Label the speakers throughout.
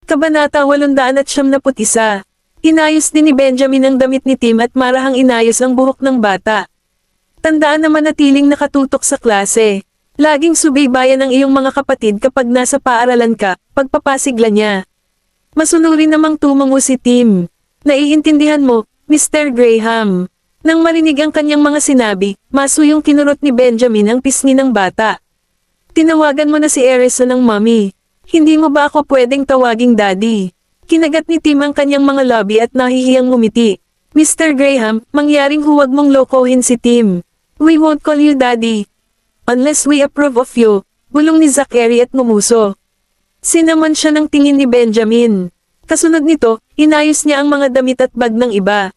Speaker 1: Kabanata 871. Inayos din ni Benjamin ang damit ni Tim at marahang inayos ang buhok ng bata. Tandaan na manatiling nakatutok sa klase. Laging subaybayan ang iyong mga kapatid kapag nasa paaralan ka, pagpapasigla niya. Masunurin namang tumango si Tim. Naiintindihan mo, Mr. Graham. Nang marinig ang kanyang mga sinabi, masuyong kinurot ni Benjamin ang pisngi ng bata. Tinawagan mo na si Erison ng mommy. Hindi mo ba ako pwedeng tawaging daddy? Kinagat ni Tim ang kanyang mga labi at nahihiyang ngumiti. Mr. Graham, mangyaring huwag mong lokohin si Tim. We won't call you daddy. Unless we approve of you, bulong ni Zachary at ngumuso. Sinamon siya ng tingin ni Benjamin. Kasunod nito, inayos niya ang mga damit at bag ng iba.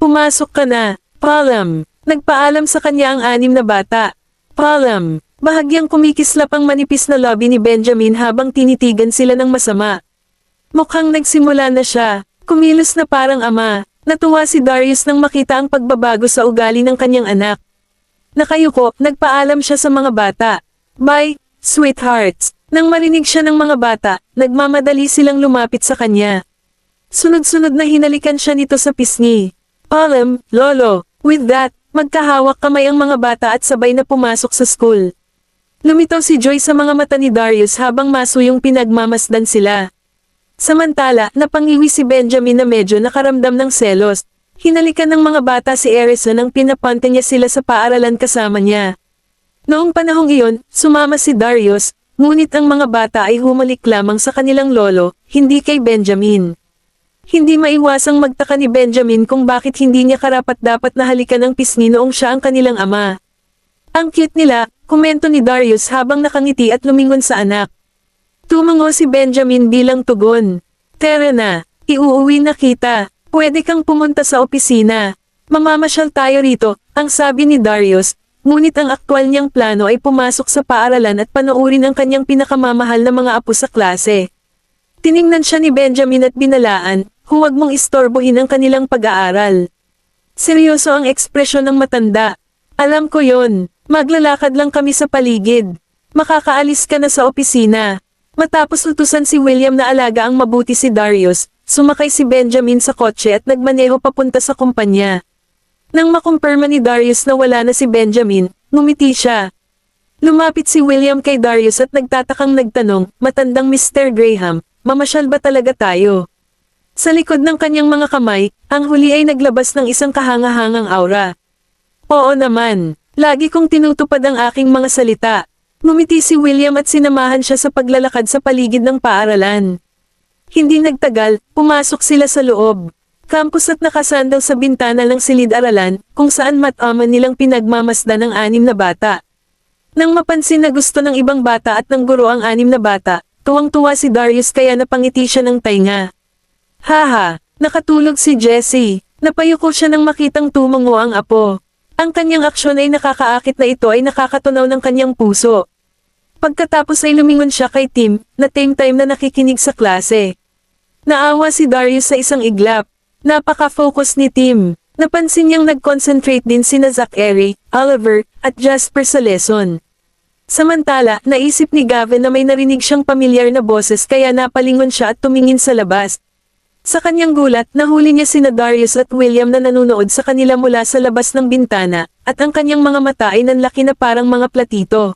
Speaker 1: Pumasok ka na, Palam. Nagpaalam sa kanya ang 6 na bata. Palam. Bahagyang kumikislap ang manipis na labi ni Benjamin habang tinitigan sila ng masama. Mukhang nagsimula na siya. Kumilos na parang ama. Natuwa si Darius nang makita ang pagbabago sa ugali ng kanyang anak. Nakayuko, nagpaalam siya sa mga bata. Bye, sweethearts. Nang marinig siya ng mga bata, nagmamadali silang lumapit sa kanya. Sunod-sunod na hinalikan siya nito sa pisngi. Palam, lolo. With that, magkahawak kamay ang mga bata at sabay na pumasok sa school. Lumitaw si Joy sa mga mata ni Darius habang masuyong pinagmamasdan sila. Samantala, napangiwi si Benjamin na medyo nakaramdam ng selos. Hinalikan ng mga bata si Erison nang pinapante niya sila sa paaralan kasama niya. Noong panahong iyon, sumama si Darius, ngunit ang mga bata ay humalik lamang sa kanilang lolo, hindi kay Benjamin. Hindi maiwasang magtaka ni Benjamin kung bakit hindi niya karapat-dapat na halikan ang pisngi noong siya ang kanilang ama. Ang cute nila, komento ni Darius habang nakangiti at lumingon sa anak. Tumango si Benjamin bilang tugon. Tara na, iuuwi na kita. Pwede kang pumunta sa opisina. Mamamasyal tayo rito, ang sabi ni Darius, ngunit ang aktwal niyang plano ay pumasok sa paaralan at panoorin ang kanyang pinakamamahal na mga apo sa klase. Tiningnan siya ni Benjamin at binalaan, huwag mong istorbohin ang kanilang pag-aaral. Seryoso ang ekspresyon ng matanda. Alam ko yon. Maglalakad lang kami sa paligid. Makakaalis ka na sa opisina. Matapos utusan si William na alaga ang mabuti si Darius, sumakay si Benjamin sa kotse at nagmaneho papunta sa kumpanya. Nang makumpirma ni Darius na wala na si Benjamin, ngumiti siya. Lumapit si William kay Darius at nagtatakang nagtanong, matandang Mr. Graham, mamasyal ba talaga tayo? Sa likod ng kanyang mga kamay, ang huli ay naglabas ng isang kahangahangang aura. Oo naman. Lagi kong tinutupad ang aking mga salita. Ngumiti si William at sinamahan siya sa paglalakad sa paligid ng paaralan. Hindi nagtagal, pumasok sila sa loob. Campus at nakasandal sa bintana ng silid-aralan, kung saan mataman nilang pinagmamasdan ang 6 na bata. Nang mapansin na gusto ng ibang bata at ng guro ang 6 na bata, tuwang-tuwa si Darius kaya napangiti siya ng tainga. Haha, nakatulog si Jessie. Napayuko siya nang makitang tumango ang apo. Ang kanyang aksyon ay nakakaakit na ito ay nakakatunaw ng kanyang puso. Pagkatapos ay lumingon siya kay Tim, na same time na nakikinig sa klase. Naawa si Darius sa isang iglap. Napaka-focus ni Tim. Napansin niyang nag-concentrate din sina Zachary, Oliver, at Jasper sa lesson. Samantala, naisip ni Gavin na may narinig siyang pamilyar na boses kaya napalingon siya at tumingin sa labas. Sa kanyang gulat, nahuli niya sina Darius at William na nanonood sa kanila mula sa labas ng bintana, at ang kanyang mga mata ay nanlaki na parang mga platito.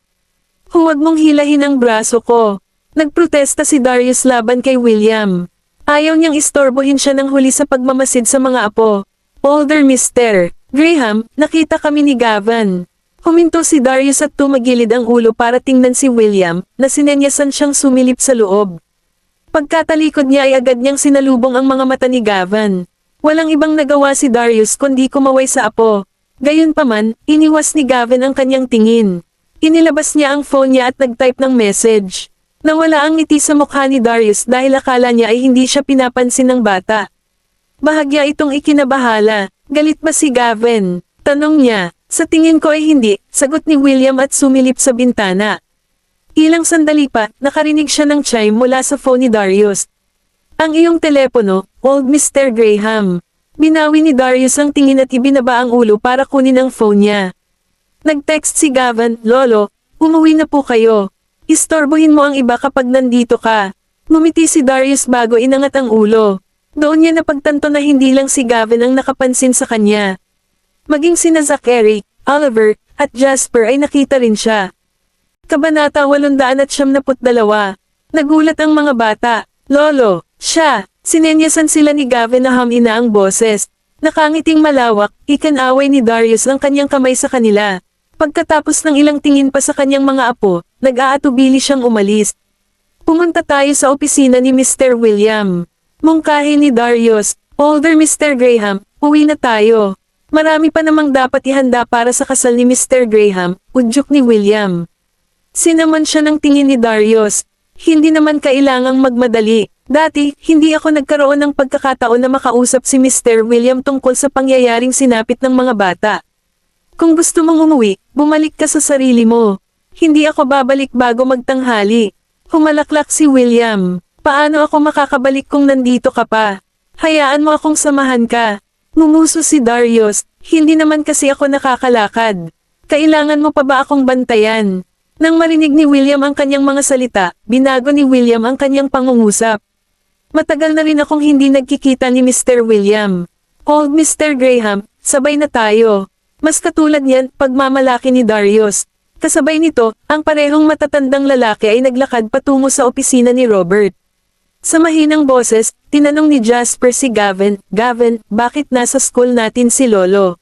Speaker 1: Huwag mong hilahin ang braso ko. Nagprotesta si Darius laban kay William. Ayaw niyang istorbohin siya ng huli sa pagmamasid sa mga apo. Older Mr. Graham, nakita kami ni Gavin. Huminto si Darius at tumagilid ang ulo para tingnan si William, na sinenyasan siyang sumilip sa loob. Pagkatalikod niya ay agad niyang sinalubong ang mga mata ni Gavin. Walang ibang nagawa si Darius kundi kumaway sa apo. Gayunpaman, iniwas ni Gavin ang kanyang tingin. Inilabas niya ang phone niya at nag-type ng message. Nawala ang ngiti sa mukha ni Darius dahil akala niya ay hindi siya pinapansin ng bata. Bahagya itong ikinabahala. Galit ba si Gavin? Tanong niya. Sa tingin ko ay hindi, sagot ni William at sumilip sa bintana. Ilang sandali pa, nakarinig siya ng chime mula sa phone ni Darius. Ang iyong telepono, old Mr. Graham. Binawi ni Darius ang tingin at ibinaba ang ulo para kunin ang phone niya. Nag-text si Gavin, Lolo, umuwi na po kayo. Istorbohin mo ang iba kapag nandito ka. Ngumiti si Darius bago inangat ang ulo. Doon niya napagtanto na hindi lang si Gavin ang nakapansin sa kanya. Maging sina Zachary, Oliver, at Jasper ay nakita rin siya. Kabanata 872. Nagulat ang mga bata. Lolo, siya, sinenyasan sila ni Gavin na hamina ang boses. Nakangiting malawak, ikanaway ni Darius ang kanyang kamay sa kanila. Pagkatapos ng ilang tingin pa sa kanyang mga apo, nag-aatubili siyang umalis. Pumunta tayo sa opisina ni Mr. William. Mungkahi ni Darius, older Mr. Graham, uwi na tayo. Marami pa namang dapat ihanda para sa kasal ni Mr. Graham, udyok ni William. Sinaman siya ng tingin ni Darius. Hindi naman kailangang magmadali. Dati, hindi ako nagkaroon ng pagkakataon na makausap si Mr. William tungkol sa pangyayaring sinapit ng mga bata. Kung gusto mong umuwi, bumalik ka sa sarili mo. Hindi ako babalik bago magtanghali. Humalaklak si William. Paano ako makakabalik kung nandito ka pa? Hayaan mo akong samahan ka. Ngumuso si Darius, hindi naman kasi ako nakakalakad. Kailangan mo pa ba akong bantayan? Nang marinig ni William ang kanyang mga salita, binago ni William ang kanyang pangungusap. Matagal na rin akong hindi nagkikita ni Mr. William. Old Mr. Graham, sabay na tayo. Mas katulad niyan, pagmamalaki ni Darius. Kasabay nito, ang parehong matatandang lalaki ay naglakad patungo sa opisina ni Robert. Sa mahinang boses, tinanong ni Jasper si Gavin, Gavin, bakit nasa school natin si Lolo?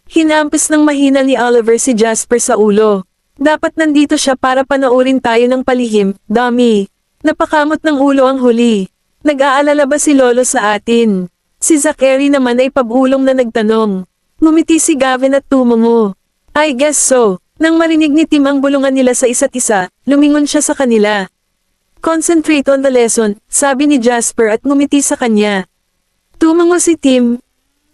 Speaker 1: Hinampis ng mahina ni Oliver si Jasper sa ulo. Dapat nandito siya para panoorin tayo ng palihim, dummy. Napakamot ng ulo ang huli. Nag-aalala ba si Lolo sa atin? Si Zachary naman ay pabulong na nagtanong. Ngumiti si Gavin at tumungo. I guess so. Nang marinig ni Tim ang bulungan nila sa isa't isa, lumingon siya sa kanila. Concentrate on the lesson, sabi ni Jasper at ngumiti sa kanya. Tumango si Tim.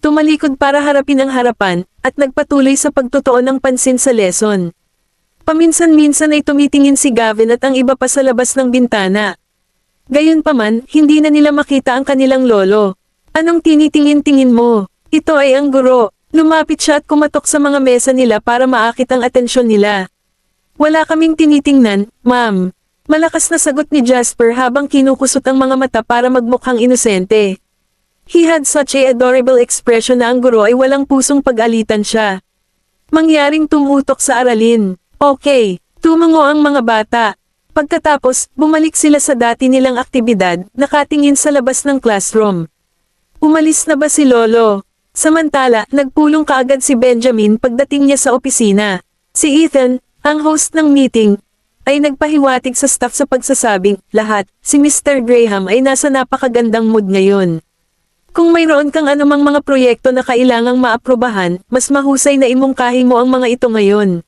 Speaker 1: Tumalikod para harapin ang harapan, at nagpatuloy sa pagtutuon ng pansin sa lesson. Paminsan-minsan ay tumitingin si Gavin at ang iba pa sa labas ng bintana. Gayunpaman, hindi na nila makita ang kanilang lolo. Anong tinitingin-tingin mo? Ito ay ang guro. Lumapit siya at kumatok sa mga mesa nila para maakit ang atensyon nila. Wala kaming tinitingnan, ma'am. Malakas na sagot ni Jasper habang kinukusot ang mga mata para magmukhang inosente. He had such a adorable expression na ang guro ay walang pusong pag-alitan siya. Mangyaring tumutok sa aralin. Okay, tumango ang mga bata. Pagkatapos, bumalik sila sa dati nilang aktibidad, nakatingin sa labas ng classroom. Umalis na ba si Lolo? Samantala, nagpulong kaagad si Benjamin pagdating niya sa opisina. Si Ethan, ang host ng meeting, ay nagpahiwatig sa staff sa pagsasabing, lahat, si Mr. Graham ay nasa napakagandang mood ngayon. Kung mayroon kang anumang mga proyekto na kailangang maaprobahan, mas mahusay na imungkahi mo ang mga ito ngayon.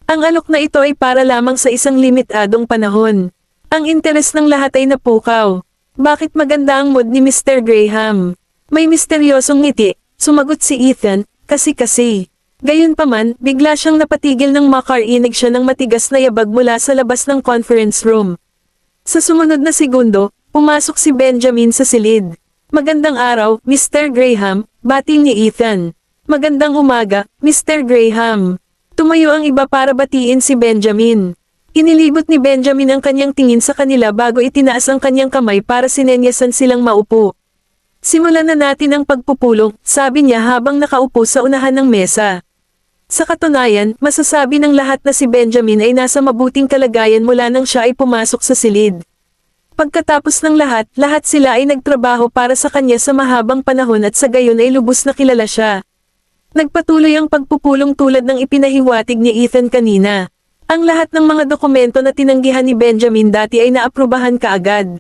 Speaker 1: Ang alok na ito ay para lamang sa isang limitadong panahon. Ang interes ng lahat ay napukaw. Bakit maganda ang mood ni Mr. Graham? May misteryosong ngiti, sumagot si Ethan, kasi. Gayunpaman, bigla siyang napatigil nang makarinig siya ng matigas na yabag mula sa labas ng conference room. Sa sumunod na segundo, pumasok si Benjamin sa silid. Magandang araw, Mr. Graham, bati ni Ethan. Magandang umaga, Mr. Graham. Tumayo ang iba para batiin si Benjamin. Inilibot ni Benjamin ang kanyang tingin sa kanila bago itinaas ang kanyang kamay para sinenyasan silang maupo. Simulan na natin ang pagpupulong, sabi niya habang nakaupo sa unahan ng mesa. Sa katunayan, masasabi ng lahat na si Benjamin ay nasa mabuting kalagayan mula nang siya ay pumasok sa silid. Pagkatapos ng lahat sila ay nagtrabaho para sa kanya sa mahabang panahon at sa gayon ay lubos na kilala siya. Nagpatuloy ang pagpupulong tulad ng ipinahiwatig ni Ethan kanina. Ang lahat ng mga dokumento na tinanggihan ni Benjamin dati ay naaprubahan kaagad.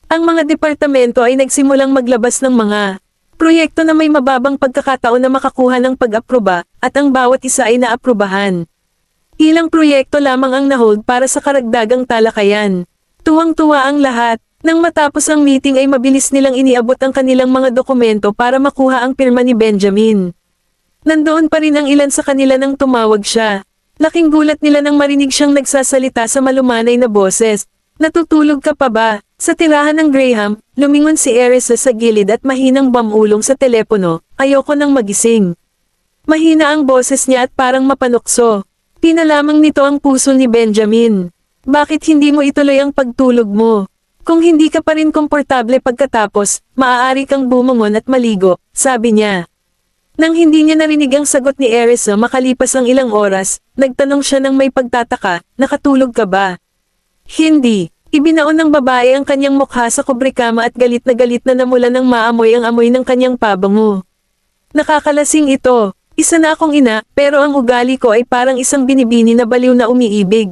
Speaker 1: Ang mga departamento ay nagsimulang maglabas ng mga proyekto na may mababang pagkakataon na makakuha ng pag-aproba, at ang bawat isa ay naaprubahan. Ilang proyekto lamang ang nahold para sa karagdagang talakayan. Tuwang-tuwa ang lahat. Nang matapos ang meeting ay mabilis nilang iniabot ang kanilang mga dokumento para makuha ang pirma ni Benjamin. Nandoon pa rin ang ilan sa kanila nang tumawag siya. Laking gulat nila nang marinig siyang nagsasalita sa malumanay na boses. Natutulog ka pa ba? Sa tirahan ng Graham, lumingon si Erisa sa gilid at mahinang bamulong sa telepono, ayoko nang magising. Mahina ang boses niya at parang mapanukso. Pinalamang nito ang puso ni Benjamin. Bakit hindi mo ituloy ang pagtulog mo? Kung hindi ka pa rin komportable pagkatapos, maaari kang bumangon at maligo, sabi niya. Nang hindi niya narinig ang sagot ni Erisa makalipas ang ilang oras, nagtanong siya ng may pagtataka, nakatulog ka ba? Hindi. Ibinaon ng babae ang kanyang mukha sa kubrekama at galit na namula ng maamoy ang amoy ng kanyang pabango. Nakakalasing ito. Isa na akong ina, pero ang ugali ko ay parang isang binibini na baliw na umiibig.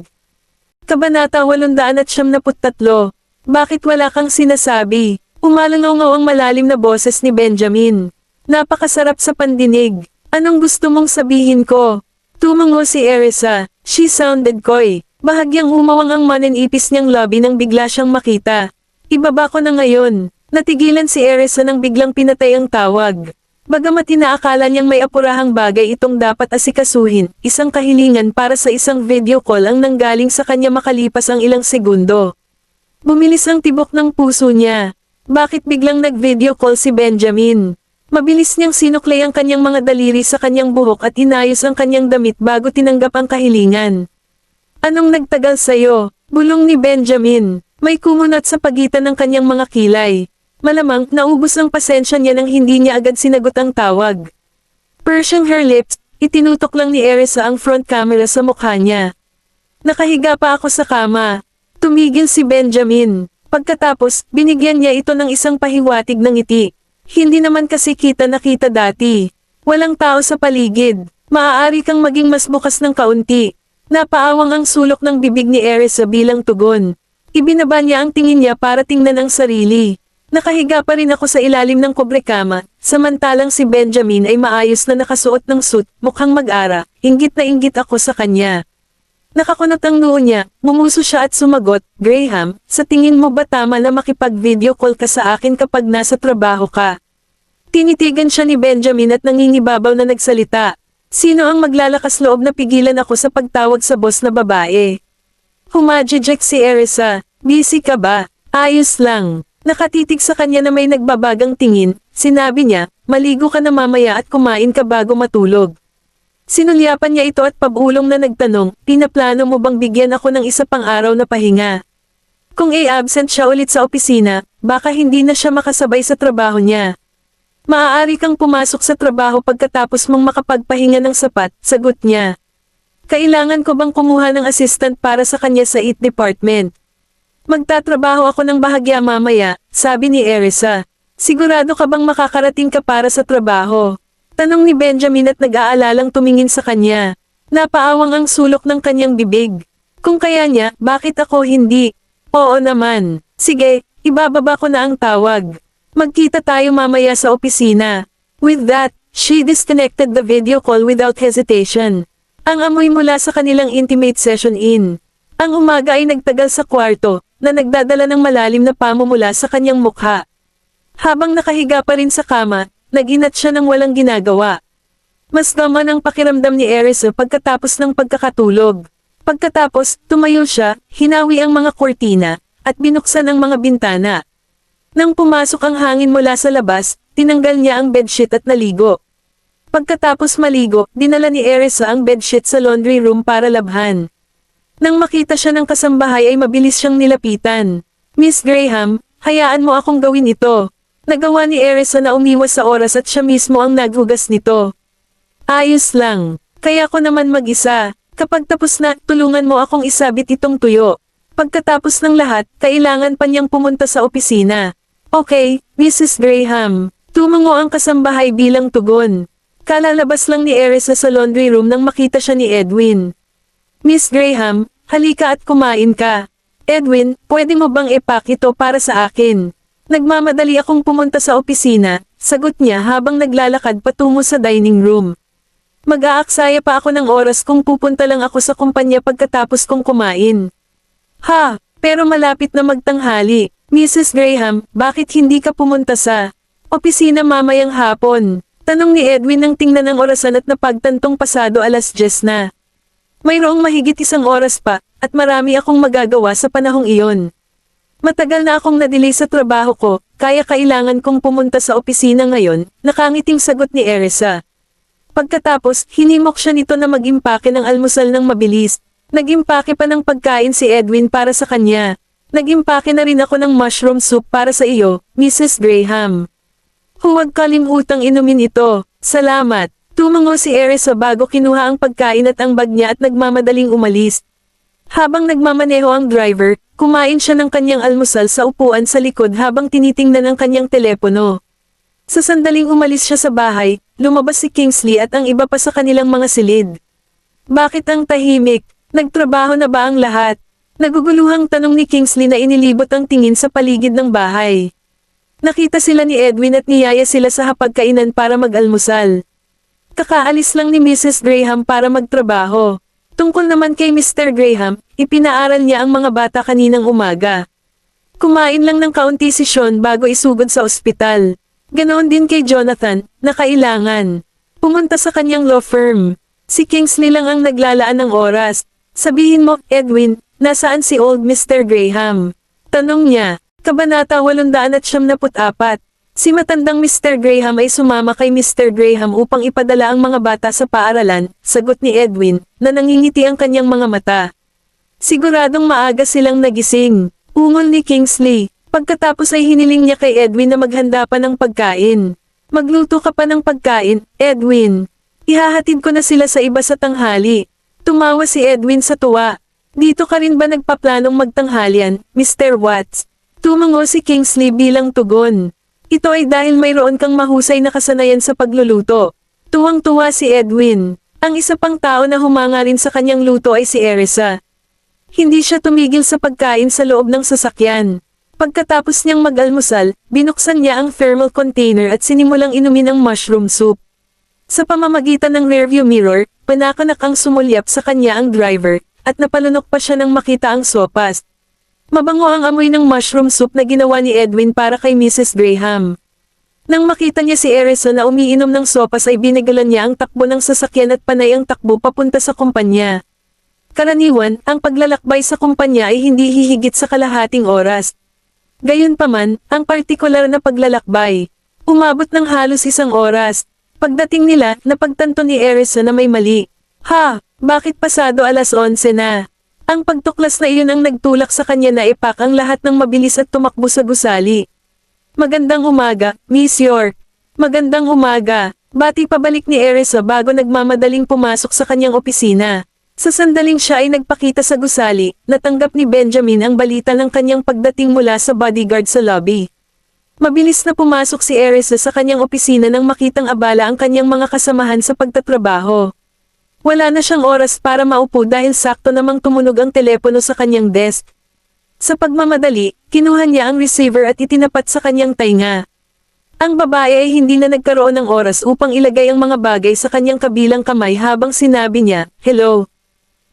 Speaker 1: Kabanata 873. Bakit wala kang sinasabi? Umalangaw ang malalim na boses ni Benjamin. Napakasarap sa pandinig. Anong gusto mong sabihin ko? Tumango si Erisa. She sounded coy. Bahagyang umawang ang mananipis niyang labi nang bigla siyang makita. Ibaba ko na ngayon. Natigilan si Erisa nang biglang pinatay ang tawag. Bagamat inaakala niyang may apurahang bagay itong dapat asikasuhin, isang kahilingan para sa isang video call ang nanggaling sa kanya makalipas ang ilang segundo. Bumilis ang tibok ng puso niya. Bakit biglang nag-video call si Benjamin? Mabilis niyang sinuklay ang kanyang mga daliri sa kanyang buhok at inayos ang kanyang damit bago tinanggap ang kahilingan. Anong nagtagal sa'yo? Bulong ni Benjamin. May kumunat sa pagitan ng kanyang mga kilay. Malamang naubos ang pasensya niya nang hindi niya agad sinagot ang tawag. Pursing her lips, itinutok lang ni Erisa ang front camera sa mukha niya. Nakahiga pa ako sa kama. Tumigil si Benjamin. Pagkatapos, binigyan niya ito ng isang pahiwatig ng ngiti. Hindi naman kasi kita nakita dati. Walang tao sa paligid. Maaari kang maging mas bukas ng kaunti. Napaawang ang sulok ng bibig ni Erisa bilang tugon. Ibinaba niya ang tingin niya para tingnan ang sarili. Nakahiga pa rin ako sa ilalim ng kubrekama, samantalang si Benjamin ay maayos na nakasuot ng suit, mukhang mag-ara, inggit na inggit ako sa kanya. Nakakunot ang noo niya, ngumuso siya at sumagot, Graham, sa tingin mo ba tama na makipag-video call ka sa akin kapag nasa trabaho ka? Tinitigan siya ni Benjamin at nangingibabaw na nagsalita. Sino ang maglalakas loob na pigilan ako sa pagtawag sa boss na babae? Humajijek si Erisa, busy ka ba? Ayos lang. Nakatitig sa kanya na may nagbabagang tingin, sinabi niya, maligo ka na mamaya at kumain ka bago matulog. Sinulyapan niya ito at pabulong na nagtanong, pinaplano mo bang bigyan ako ng isa pang araw na pahinga? Kung absent siya ulit sa opisina, baka hindi na siya makasabay sa trabaho niya. Maaari kang pumasok sa trabaho pagkatapos mong makapagpahinga ng sapat, sagot niya. Kailangan ko bang kumuha ng assistant para sa kanya sa IT department? Magtatrabaho ako ng bahagya mamaya, sabi ni Erisa. Sigurado ka bang makakarating ka para sa trabaho? Tanong ni Benjamin at nag-aalalang tumingin sa kanya. Napaawang ang sulok ng kanyang bibig. Kung kaya niya, bakit ako hindi? Oo naman. Sige, ibababa ko na ang tawag. Magkita tayo mamaya sa opisina. With that, she disconnected the video call without hesitation. Ang amoy mula sa kanilang intimate session in. Ang umaga ay nagtagal sa kwarto, na nagdadala ng malalim na pamumula sa kanyang mukha. Habang nakahiga pa rin sa kama, naginat siya ng walang ginagawa. Mas gaman ang pakiramdam ni Erisa pagkatapos ng pagkakatulog. Pagkatapos, tumayo siya, hinawi ang mga kortina, at binuksan ang mga bintana. Nang pumasok ang hangin mula sa labas, tinanggal niya ang bedsheet at naligo. Pagkatapos maligo, dinala ni Erisa ang bedsheet sa laundry room para labhan. Nang makita siya ng kasambahay ay mabilis siyang nilapitan. Miss Graham, hayaan mo akong gawin ito. Nagawa ni Erisa na umiwas sa oras at siya mismo ang naghugas nito. Ayos lang. Kaya ko naman mag-isa. Kapag tapos na, tulungan mo akong isabit itong tuyo. Pagkatapos ng lahat, kailangan pa niyang pumunta sa opisina. Okay, Mrs. Graham. Tumango ang kasambahay bilang tugon. Kalalabas lang ni Erisa sa laundry room nang makita siya ni Edwin. Miss Graham, halika at kumain ka. Edwin, pwede mo bang ipack ito para sa akin? Nagmamadali akong pumunta sa opisina, sagot niya habang naglalakad patungo sa dining room. Mag-aaksaya pa ako ng oras kung pupunta lang ako sa kumpanya pagkatapos kong kumain. Ha, pero malapit na magtanghali. Mrs. Graham, bakit hindi ka pumunta sa opisina mamayang hapon? Tanong ni Edwin nang tingnan ang orasan at napagtantong pasado 10:00 na. Mayroong mahigit isang oras pa, at marami akong magagawa sa panahong iyon. Matagal na akong na-delay sa trabaho ko, kaya kailangan kong pumunta sa opisina ngayon, nakangiting sagot ni Erisa. Pagkatapos, hinimok siya nito na mag-impake ng almusal ng mabilis. Nag-impake pa ng pagkain si Edwin para sa kanya. Nag-impake na rin ako ng mushroom soup para sa iyo, Mrs. Graham. Huwag kalimutang inumin ito. Salamat. Tumango si Erisa bago kinuha ang pagkain at ang bag niya at nagmamadaling umalis. Habang nagmamaneho ang driver, kumain siya ng kanyang almusal sa upuan sa likod habang tinitingnan ang kanyang telepono. Sa sandaling umalis siya sa bahay, lumabas si Kingsley at ang iba pa sa kanilang mga silid. Bakit ang tahimik? Nagtrabaho na ba ang lahat? Naguguluhang tanong ni Kingsley na inilibot ang tingin sa paligid ng bahay. Nakita sila ni Edwin at niyaya sila sa hapagkainan para mag-almusal. Kakaalis lang ni Mrs. Graham para magtrabaho. Tungkol naman kay Mr. Graham, ipinaaral niya ang mga bata kaninang umaga. Kumain lang ng kaunti si Sean bago isugod sa ospital. Ganoon din kay Jonathan, na kailangan pumunta sa kanyang law firm. Si Kingsley lang ang naglalaan ng oras. Sabihin mo, Edwin, nasaan si old Mr. Graham? Tanong niya. Kabanata 874. Si matandang Mr. Graham ay sumama kay Mr. Graham upang ipadala ang mga bata sa paaralan, sagot ni Edwin, na nangingiti ang kanyang mga mata. Siguradong maaga silang nagising, ungol ni Kingsley. Pagkatapos ay hiniling niya kay Edwin na maghanda pa ng pagkain. Magluto ka pa ng pagkain, Edwin. Ihahatid ko na sila sa iba sa tanghali. Tumawa si Edwin sa tuwa. Dito ka rin ba nagpaplanong magtanghalian, Mr. Watts? Tumango si Kingsley bilang tugon. Ito ay dahil mayroon kang mahusay na kasanayan sa pagluluto. Tuwang-tuwa si Edwin. Ang isa pang tao na humanga rin sa kanyang luto ay si Erisa. Hindi siya tumigil sa pagkain sa loob ng sasakyan. Pagkatapos niyang mag-almusal, binuksan niya ang thermal container at sinimulang inumin ang mushroom soup. Sa pamamagitan ng rearview mirror, panakanak ang sumulyap sa kanya ang driver, at napalunok pa siya nang makita ang sopas. Mabango ang amoy ng mushroom soup na ginawa ni Edwin para kay Mrs. Graham. Nang makita niya si Erisa na umiinom ng sopas ay binigalan niya ang takbo ng sasakyan at panay ang takbo papunta sa kumpanya. Karaniwan, ang paglalakbay sa kumpanya ay hindi hihigit sa kalahating oras. Gayunpaman, ang partikular na paglalakbay, umabot ng halos 1 oras. Pagdating nila, napagtanto ni Erisa na may mali. Ha, bakit pasado 11:00 na? Ang pagtuklas na iyon ang nagtulak sa kanya na ipak ang lahat ng mabilis at tumakbo sa gusali. Magandang umaga, Miss York. Magandang umaga. Bati pabalik ni Erisa bago nagmamadaling pumasok sa kanyang opisina. Sa sandaling siya ay nagpakita sa gusali, natanggap ni Benjamin ang balita ng kanyang pagdating mula sa bodyguard sa lobby. Mabilis na pumasok si Erisa sa kanyang opisina nang makitang abala ang kanyang mga kasamahan sa pagtatrabaho. Wala na siyang oras para maupo dahil sakto namang tumunog ang telepono sa kanyang desk. Sa pagmamadali, kinuha niya ang receiver at itinapat sa kanyang tainga. Ang babae ay hindi na nagkaroon ng oras upang ilagay ang mga bagay sa kanyang kabilang kamay habang sinabi niya, "Hello.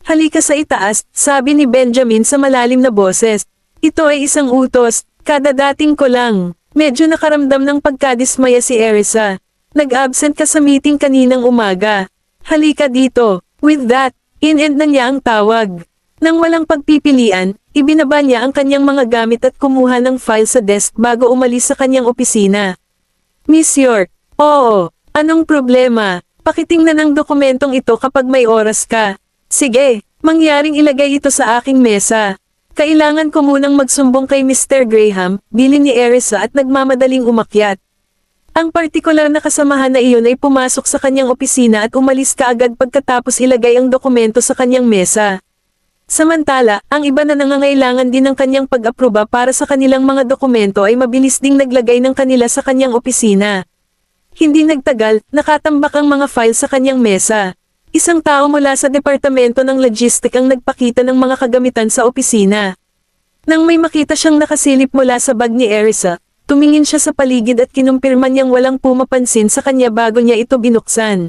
Speaker 1: Halika sa itaas," sabi ni Benjamin sa malalim na boses. Ito ay isang utos, kadadating ko lang. Medyo nakaramdam ng pagkadismaya si Erisa. Nag-absent ka sa meeting kaninang umaga. Halika dito. With that, in-end na niya ang tawag. Nang walang pagpipilian, ibinaba niya ang kanyang mga gamit at kumuha ng file sa desk bago umalis sa kanyang opisina. Miss York, oo, anong problema? Pakitingnan ang dokumentong ito kapag may oras ka. Sige, mangyaring ilagay ito sa aking mesa. Kailangan ko munang magsumbong kay Mr. Graham, bilin ni Erisa at nagmamadaling umakyat. Ang partikular na kasamahan na iyon ay pumasok sa kanyang opisina at umalis kaagad pagkatapos ilagay ang dokumento sa kanyang mesa. Samantala, ang iba na nangangailangan din ng kanyang pag-aproba para sa kanilang mga dokumento ay mabilis ding naglagay ng kanila sa kanyang opisina. Hindi nagtagal, nakatambak ang mga file sa kanyang mesa. Isang tao mula sa departamento ng logistic ang nagpakita ng mga kagamitan sa opisina. Nang may makita siyang nakasilip mula sa bag ni Erisa, tumingin siya sa paligid at kinumpirma niyang walang pumapansin sa kanya bago niya ito binuksan.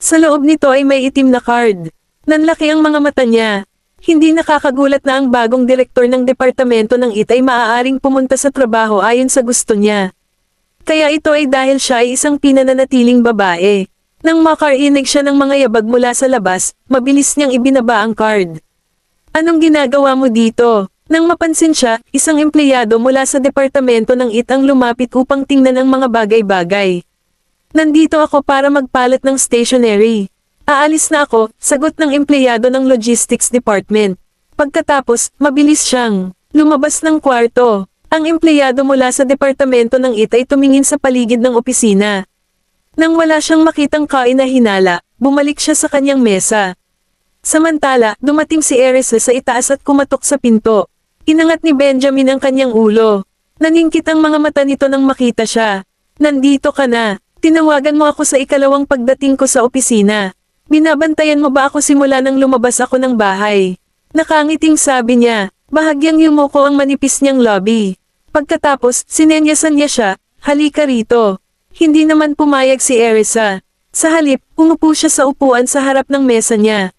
Speaker 1: Sa loob nito ay may itim na card. Nanlaki ang mga mata niya. Hindi nakakagulat na ang bagong direktor ng departamento ng IT ay maaaring pumunta sa trabaho ayon sa gusto niya. Kaya ito ay dahil siya ay isang pinananatiling babae. Nang makarinig siya ng mga yabag mula sa labas, mabilis niyang ibinaba ang card. Anong ginagawa mo dito? Nang mapansin siya, isang empleyado mula sa departamento ng IT ang lumapit upang tingnan ang mga bagay-bagay. Nandito ako para magpalit ng stationery. Aalis na ako, sagot ng empleyado ng logistics department. Pagkatapos, mabilis siyang Lumabas ng kwarto. Ang empleyado mula sa departamento ng IT ay tumingin sa paligid ng opisina. Nang wala siyang makitang kainahinala, bumalik siya sa kanyang mesa. Samantala, dumating si Erisa sa itaas at kumatok sa pinto. Inangat ni Benjamin ang kanyang ulo. Naningkit ang mga mata nito nang makita siya. Nandito ka na. Tinawagan mo ako sa ikalawang pagdating ko sa opisina. Binabantayan mo ba ako simula nang lumabas ako ng bahay? Nakangiting sabi niya. Bahagyang yumuko ang manipis niyang lobby. Pagkatapos, sinenyasan niya siya, halika rito. Hindi naman pumayag si Erisa. Sa halip, umupo siya sa upuan sa harap ng mesa niya.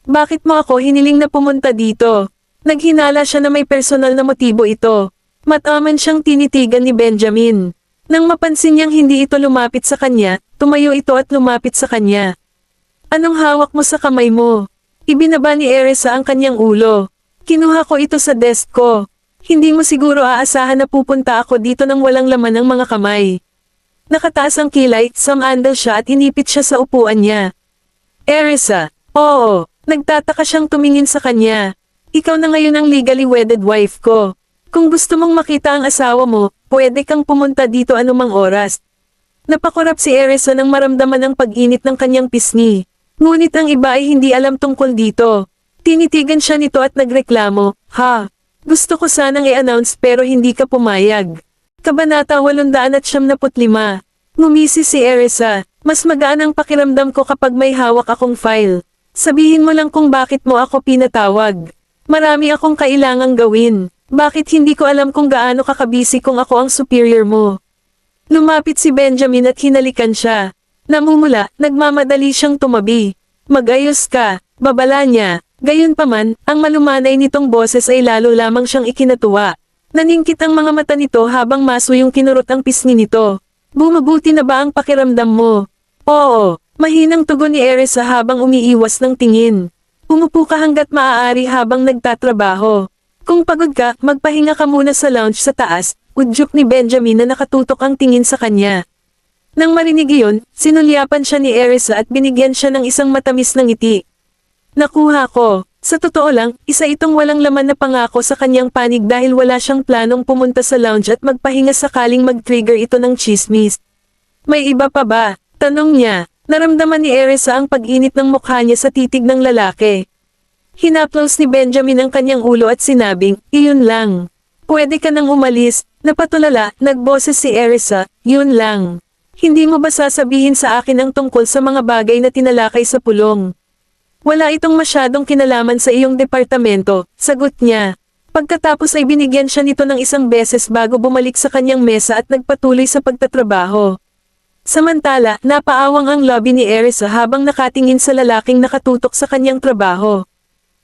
Speaker 1: Bakit mo ako hiniling na pumunta dito? Naghinala siya na may personal na motibo ito. Mataman siyang tinitigan ni Benjamin. Nang mapansin niyang hindi ito lumapit sa kanya, tumayo ito at lumapit sa kanya. Anong hawak mo sa kamay mo? Ibinaba ni Erisa ang kanyang ulo. Kinuha ko ito sa desk ko. Hindi mo siguro aasahan na pupunta ako dito nang walang laman ng mga kamay. Nakataas ang kilay, samandal siya at inipit siya sa upuan niya. Erisa, oo, nagtataka siyang tumingin sa kanya. Ikaw na ngayon ang legally wedded wife ko. Kung gusto mong makita ang asawa mo, pwede kang pumunta dito anumang oras. Napakurap si Erisa nang maramdaman ang pag-init ng kanyang pisngi. Ngunit ang iba ay hindi alam tungkol dito. Tinitigan siya nito at nagreklamo, ha? Gusto ko sanang i-announce pero hindi ka pumayag. Kabanata 875. Ngumisi si Erisa, mas magaan ang pakiramdam ko kapag may hawak akong file. Sabihin mo lang kung bakit mo ako pinatawag. Marami akong kailangang gawin. Bakit hindi ko alam kung gaano kakabisi kung ako ang superior mo? Lumapit si Benjamin at hinalikan siya. Namumula, nagmamadali siyang tumabi. Mag-ayos ka, babala niya. Gayunpaman, ang malumanay nitong boses ay lalo lamang siyang ikinatuwa. Naningkit ang mga mata nito habang maso yung kinurot ang pisngi nito. Bumubuti na ba ang pakiramdam mo? Oo, mahinang tugon ni Erisa habang umiiwas ng tingin. Umupo ka hanggat maaari habang nagtatrabaho. Kung pagod ka, magpahinga ka muna sa lounge sa taas, udyok ni Benjamin na nakatutok ang tingin sa kanya. Nang marinig iyon, sinulyapan siya ni Erisa at binigyan siya ng isang matamis na ngiti. Nakuha ko. Sa totoo lang, isa itong walang laman na pangako sa kanyang panig dahil wala siyang planong pumunta sa lounge at magpahinga sakaling mag-trigger ito ng chismis. May iba pa ba? Tanong niya. Naramdaman ni Erisa ang pag-init ng mukha niya sa titig ng lalaki. Hinaplos ni Benjamin ang kanyang ulo at sinabing, iyon lang. Pwede ka nang umalis. Napatulala, nagboses si Erisa, yun lang. Hindi mo ba sasabihin sa akin ang tungkol sa mga bagay na tinalakay sa pulong? Wala itong masyadong kinalaman sa iyong departamento, sagot niya. Pagkatapos ay binigyan siya nito ng isang beses bago bumalik sa kanyang mesa at nagpatuloy sa pagtatrabaho. Samantala, napaawang ang lobby ni Erisa habang nakatingin sa lalaking nakatutok sa kanyang trabaho.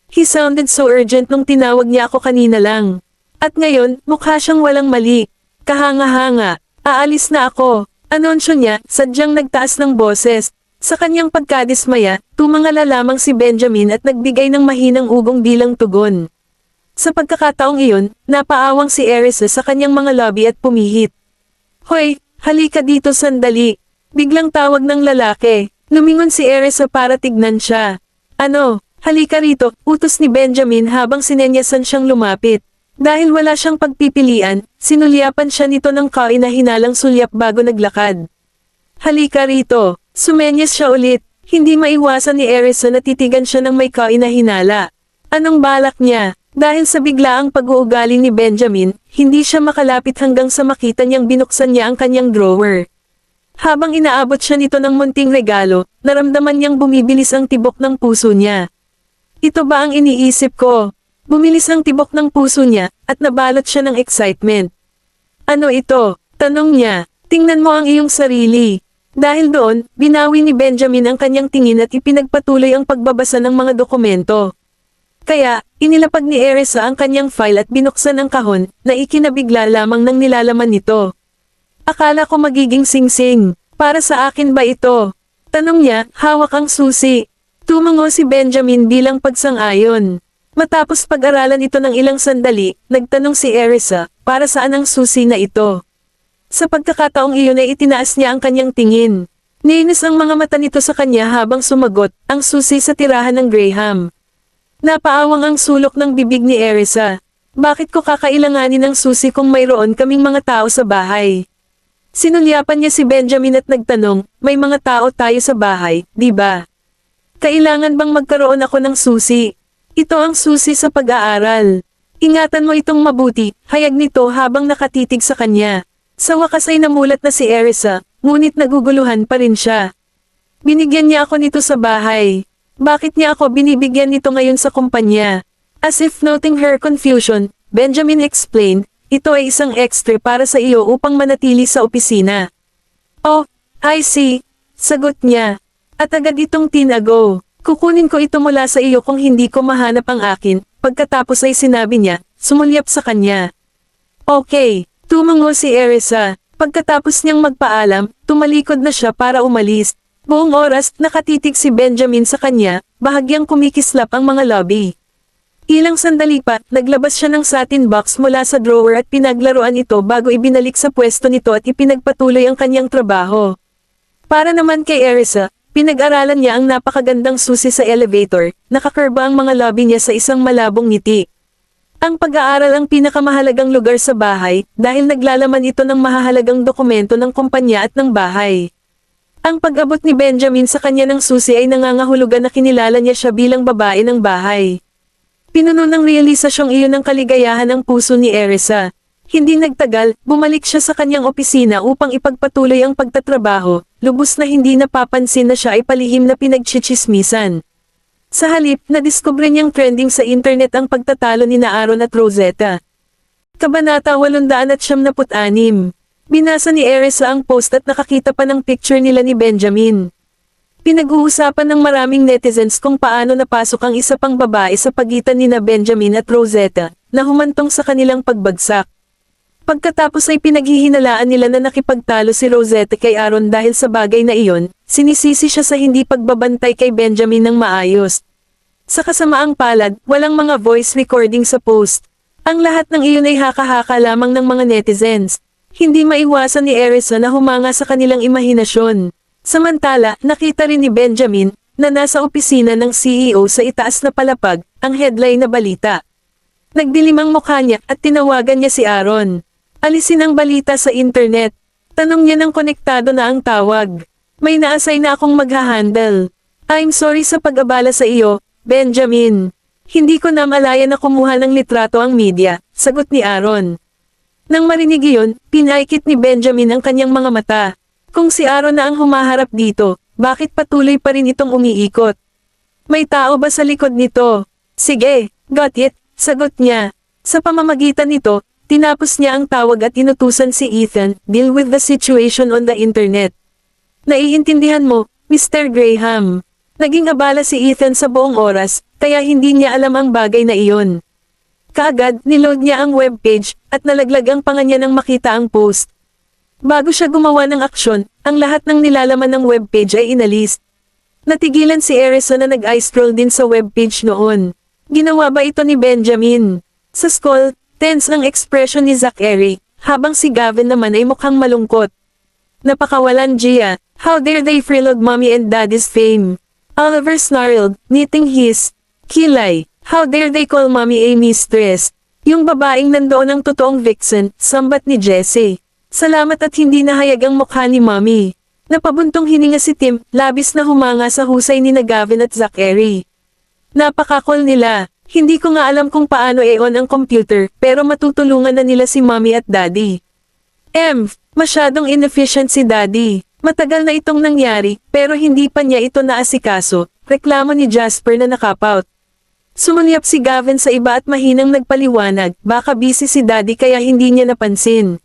Speaker 1: He sounded so urgent nung tinawag niya ako kanina lang. At ngayon, mukha siyang walang mali. Kahanga-hanga, aalis na ako. Anunsyo niya, sadyang nagtaas ng boses. Sa kanyang pagkadismaya, tumangala lamang si Benjamin at nagbigay ng mahinang ugong bilang tugon. Sa pagkakataong iyon, napaawang si Erisa sa kanyang mga lobby at pumihit. Hoy, halika dito sandali. Biglang tawag ng lalaki. Lumingon si Erisa para tignan siya. Ano, halika rito, utos ni Benjamin habang sinenyasan siyang lumapit. Dahil wala siyang pagpipilian, sinulyapan siya nito ng kainahinalang sulyap bago naglakad. Halika rito. Sumenyas siya ulit. Hindi maiwasan ni Erisa na titigan siya ng may kainahinala. Anong balak niya? Dahil sa biglaang pag-uugali ni Benjamin, hindi siya makalapit hanggang sa makita niyang binuksan niya ang kanyang drawer. Habang inaabot siya nito ng munting regalo, naramdaman niyang bumibilis ang tibok ng puso niya. Ito ba ang iniisip ko? Bumilis ang tibok ng puso niya, at nabalot siya ng excitement. Ano ito? Tanong niya. Tingnan mo ang iyong sarili. Dahil doon, binawi ni Benjamin ang kanyang tingin at ipinagpatuloy ang pagbabasa ng mga dokumento. Kaya, inilapag ni Erisa ang kanyang file at binuksan ang kahon, na ikinabigla lamang ng nilalaman nito. Akala ko magiging singsing. Para sa akin ba ito? Tanong niya, hawak ang susi. Tumango si Benjamin bilang pagsang-ayon. Matapos pag-aralan ito ng ilang sandali, nagtanong si Erisa, para saan ang susi na ito? Sa pagkakataong iyon ay itinaas niya ang kanyang tingin. Niinis ang mga mata nito sa kanya habang sumagot, ang susi sa tirahan ng Graham. Napaawang ang sulok ng bibig ni Erisa. Bakit ko kakailanganin ng susi kung mayroon kaming mga tao sa bahay? Sinulyapan niya si Benjamin at nagtanong, may mga tao tayo sa bahay, di ba? Kailangan bang magkaroon ako ng susi? Ito ang susi sa pag-aaral. Ingatan mo itong mabuti, hayag nito habang nakatitig sa kanya. Sa wakas ay namulat na si Erisa, ngunit naguguluhan pa rin siya. Binigyan niya ako nito sa bahay. Bakit niya ako binibigyan nito ngayon sa kumpanya? As if noting her confusion, Benjamin explained, ito ay isang extra para sa iyo upang manatili sa opisina. Oh, I see. Sagot niya. At agad itong tinago. Kukunin ko ito mula sa iyo kung hindi ko mahanap ang akin. Pagkatapos ay sinabi niya, sumulyap sa kanya. Okay, tumango si Erisa. Pagkatapos niyang magpaalam, tumalikod na siya para umalis. Buong oras, nakatitig si Benjamin sa kanya, bahagyang kumikislap ang mga lobby. Ilang sandali pa, naglabas siya ng satin box mula sa drawer at pinaglaruan ito bago ibinalik sa pwesto nito at ipinagpatuloy ang kanyang trabaho. Para naman kay Erisa, pinag-aralan niya ang napakagandang susi sa elevator, nakakurba ang mga lobby niya sa isang malabong ngiti. Ang pag-aaral ang pinakamahalagang lugar sa bahay, dahil naglalaman ito ng mahahalagang dokumento ng kumpanya at ng bahay. Ang pag-abot ni Benjamin sa kanya ng susi ay nangangahulugan na kinilala niya siya bilang babae ng bahay. Pinuno ng realisasyong iyon ng kaligayahan ang puso ni Erisa. Hindi nagtagal, bumalik siya sa kanyang opisina upang ipagpatuloy ang pagtatrabaho, lubos na hindi napapansin na siya ay palihim na pinagchichismisan. Sa halip, nadiskubre niyang trending sa internet ang pagtatalo ni Aaron at Rosetta. Kabanata 876. Binasa ni Erisa ang post at nakakita pa ng picture nila ni Benjamin. Pinag-uusapan ng maraming netizens kung paano napasok ang isa pang babae sa pagitan nina Benjamin at Rosetta, na humantong sa kanilang pagbagsak. Pagkatapos ay pinaghihinalaan nila na nakipagtalo si Rosetta kay Aaron dahil sa bagay na iyon, sinisisi siya sa hindi pagbabantay kay Benjamin ng maayos. Sa kasamaang palad, walang mga voice recording sa post. Ang lahat ng iyon ay haka-haka lamang ng mga netizens. Hindi maiwasan ni Erisa na humanga sa kanilang imahinasyon. Samantala, nakita rin ni Benjamin, na nasa opisina ng CEO sa itaas na palapag, ang headline na balita. Nagdilim ang mukha niya at tinawagan niya si Aaron. Alisin ang balita sa internet. Tanong niya ng konektado na ang tawag. May na-assign na akong magha-handle. I'm sorry sa pag-abala sa iyo, Benjamin. Hindi ko na malaya na kumuha ng litrato ang media, sagot ni Aaron. Nang marinig iyon, pinaikit ni Benjamin ang kanyang mga mata. Kung si Aaron na ang humaharap dito, bakit patuloy pa rin itong umiikot? May tao ba sa likod nito? Sige, got it, sagot niya. Sa pamamagitan nito, tinapos niya ang tawag at inutusan si Ethan, deal with the situation on the internet. Naiintindihan mo, Mr. Graham. Naging abala si Ethan sa buong oras, kaya hindi niya alam ang bagay na iyon. Kaagad, niload niya ang webpage, at nalaglag ang panga niya nang makita ang post. Bago siya gumawa ng aksyon, ang lahat ng nilalaman ng webpage ay inalis. Natigilan si Erisa na nag-eye scroll din sa webpage noon. Ginawa ba ito ni Benjamin? Sa scroll, tense ang expression ni Zachary, habang si Gavin naman ay mukhang malungkot. Napakawalan Gia, how dare they freelog mommy and daddy's fame? Oliver snarled, knitting his kilay, how dare they call mommy a mistress? Yung babaeng nandoon ang totoong vixen, sambat ni Jesse. Salamat at hindi nahayag ang mukha ni mommy. Napabuntong hininga si Tim, labis na humanga sa husay ni Gavin at Zachary. Napaka-cool nila. Hindi ko nga alam kung paano i-on ang computer, pero matutulungan na nila si mommy at daddy. Masyadong inefficient si daddy. Matagal na itong nangyari, pero hindi pa niya ito naasikaso, reklamo ni Jasper na nakapout. Sumulyap si Gavin sa iba at mahinang nagpaliwanag, baka busy si daddy kaya hindi niya napansin.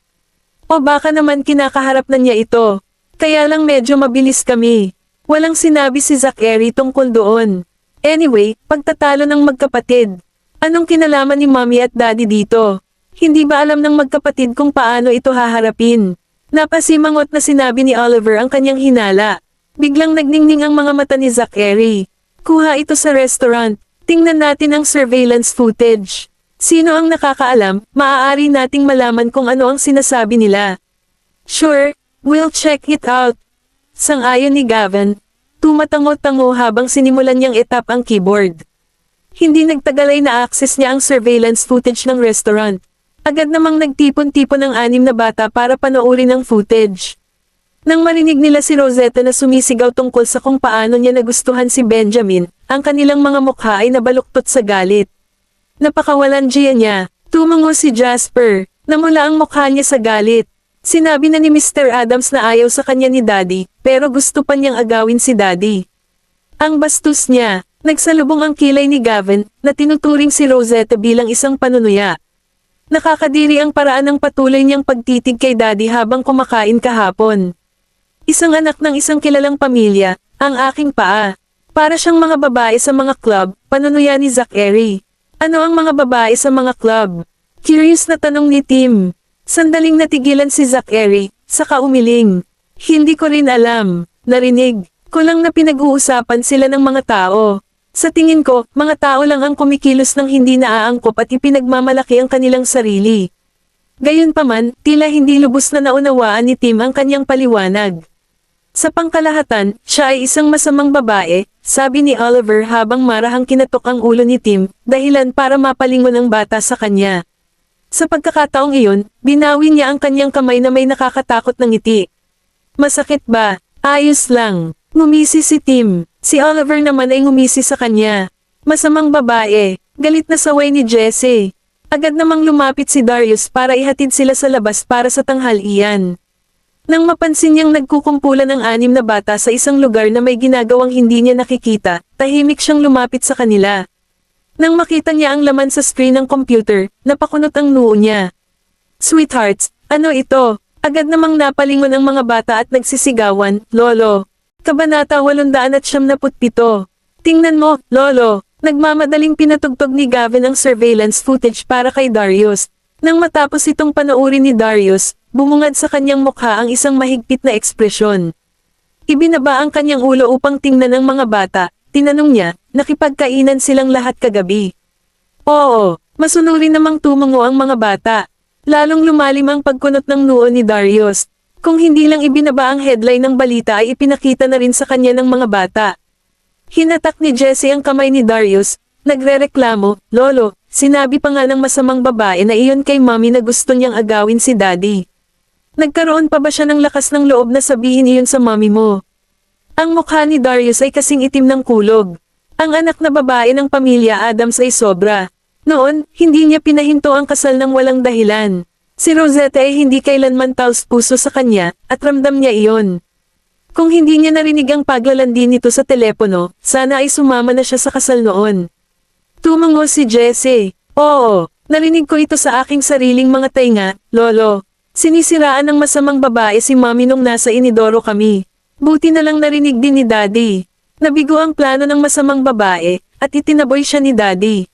Speaker 1: O baka naman kinakaharap na niya ito. Kaya lang medyo mabilis kami. Walang sinabi si Zachary tungkol doon. Anyway, pagtatalo ng magkapatid. Anong kinalaman ni mommy at daddy dito? Hindi ba alam ng magkapatid kung paano ito haharapin? Napasimangot na sinabi ni Oliver ang kanyang hinala. Biglang nagningning ang mga mata ni Zachary. Kuha ito sa restaurant. Tingnan natin ang surveillance footage. Sino ang nakakaalam, maaari nating malaman kung ano ang sinasabi nila. Sure, we'll check it out. Sang-ayon ni Gavin, tumatango-tango habang sinimulan niyang itap ang keyboard. Hindi nagtagal ay na-access niya ang surveillance footage ng restaurant. Agad namang nagtipon-tipon ng 6 na bata para panoorin ang footage. Nang marinig nila si Rosetta na sumisigaw tungkol sa kung paano niya nagustuhan si Benjamin, ang kanilang mga mukha ay nabaluktot sa galit. Napakawalang-giya niya. Tumango si Jasper. Namula ang mukha niya sa galit. Sinabi na ni Mr. Adams na ayaw sa kanya ni Daddy, pero gusto pa niyang agawin si Daddy. Ang bastos niya. Nagsalubong ang kilay ni Gavin, na tinuturing si Rosetta bilang isang panunuya. Nakakadiri ang paraan ng patuloy niyang pagtitig kay Daddy habang kumakain kahapon. Isang anak ng isang kilalang pamilya, ang aking paa. Para siyang mga babae sa mga club, panunuya ni Zachary. Ano ang mga babae sa mga club? Curious na tanong ni Tim. Sandaling natigilan si Zachary, saka umiling. Hindi ko rin alam. Narinig ko lang na pinag-uusapan sila ng mga tao. Sa tingin ko, mga tao lang ang kumikilos ng hindi naaangkop at ipinagmamalaki ang kanilang sarili. Gayunpaman, tila hindi lubos na naunawaan ni Tim ang kanyang paliwanag. Sa pangkalahatan, siya ay isang masamang babae, sabi ni Oliver habang marahang kinatok ang ulo ni Tim, dahilan para mapalingon ang bata sa kanya. Sa pagkakataong iyon, binawi niya ang kanyang kamay na may nakakatakot na ngiti. Masakit ba? Ayos lang. Ngumisi si Tim. Si Oliver naman ay ngumisi sa kanya. Masamang babae. Galit na saway ni Jesse. Agad namang lumapit si Darius para ihatid sila sa labas para sa tanghalian. Nang mapansin niyang nagkukumpulan ng 6 na bata sa isang lugar na may ginagawang hindi niya nakikita, tahimik siyang lumapit sa kanila. Nang makita niya ang laman sa screen ng computer, napakunot ang noo niya. Sweethearts, ano ito? Agad namang napalingon ang mga bata at nagsisigawan, Lolo. Kabanata 897. Tingnan mo, Lolo. Nagmamadaling pinatugtog ni Gavin ang surveillance footage para kay Darius. Nang matapos itong panoorin ni Darius, bumungad sa kanyang mukha ang isang mahigpit na ekspresyon. Ibinaba ang kanyang ulo upang tingnan ang mga bata. Tinanong niya, nakipagkainan silang lahat kagabi. Oo, masunuri namang tumango ang mga bata. Lalong lumalim ang pagkunot ng noo ni Darius. Kung hindi lang ibinaba ang headline ng balita ay ipinakita na rin sa kanya ng mga bata. Hinatak ni Jesse ang kamay ni Darius, nagrereklamo, Lolo, sinabi pa nga ng masamang babae na iyon kay Mommy na gusto niyang agawin si Daddy. Nagkaroon pa ba siya ng lakas ng loob na sabihin iyon sa Mommy mo? Ang mukha ni Darius ay kasing itim ng kulog. Ang anak na babae ng pamilya Adams ay sobra. Noon, hindi niya pinahinto ang kasal ng walang dahilan. Si Rosetta ay hindi kailanman taos-puso sa kanya, at ramdam niya iyon. Kung hindi niya narinig ang paglalandi nito sa telepono, sana ay sumama na siya sa kasal noon. Tumango si Jesse. Oo, narinig ko ito sa aking sariling mga tainga, Lolo. Sinisiraan ng masamang babae si Mommy nung nasa inidoro kami. Buti na lang narinig din ni Daddy. Nabigo ang plano ng masamang babae, at itinaboy siya ni Daddy.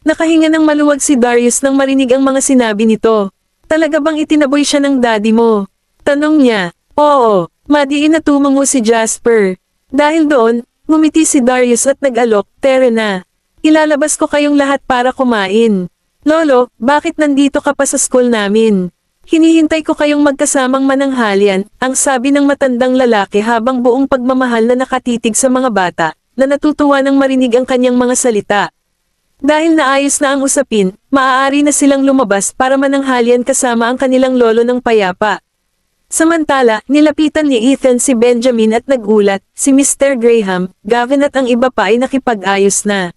Speaker 1: Nakahinga ng maluwag si Darius nang marinig ang mga sinabi nito. Talaga bang itinaboy siya ng Daddy mo? Tanong niya. Oo, madiin na tumango si Jasper. Dahil doon, ngumiti si Darius at nag-alok, Tere na. Ilalabas ko kayong lahat para kumain. Lolo, bakit nandito ka pa sa school namin? Hinihintay ko kayong magkasamang mananghalian, ang sabi ng matandang lalaki habang buong pagmamahal na nakatitig sa mga bata, na natutuwa nang marinig ang kanyang mga salita. Dahil naayos na ang usapin, maaari na silang lumabas para mananghalian kasama ang kanilang lolo ng payapa. Samantala, nilapitan ni Ethan si Benjamin at nagulat, si Mr. Graham, Gavin at ang iba pa ay nakipag-ayos na.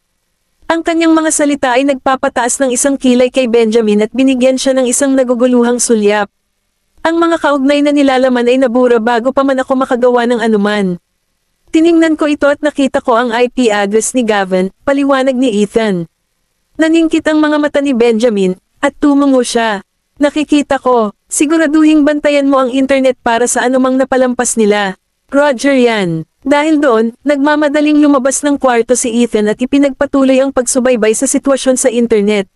Speaker 1: Ang kanyang mga salita ay nagpapataas ng isang kilay kay Benjamin at binigyan siya ng isang naguguluhang sulyap. Ang mga kaugnay na nilalaman ay nabura bago pa man ako makagawa ng anuman. Tiningnan ko ito at nakita ko ang IP address ni Gavin, paliwanag ni Ethan. Naningkit ang mga mata ni Benjamin, at tumango siya. Nakikita ko, siguraduhing bantayan mo ang internet para sa anumang napalampas nila. Roger yan. Dahil doon, nagmamadaling lumabas ng kwarto si Ethan at ipinagpatuloy ang pagsubaybay sa sitwasyon sa internet.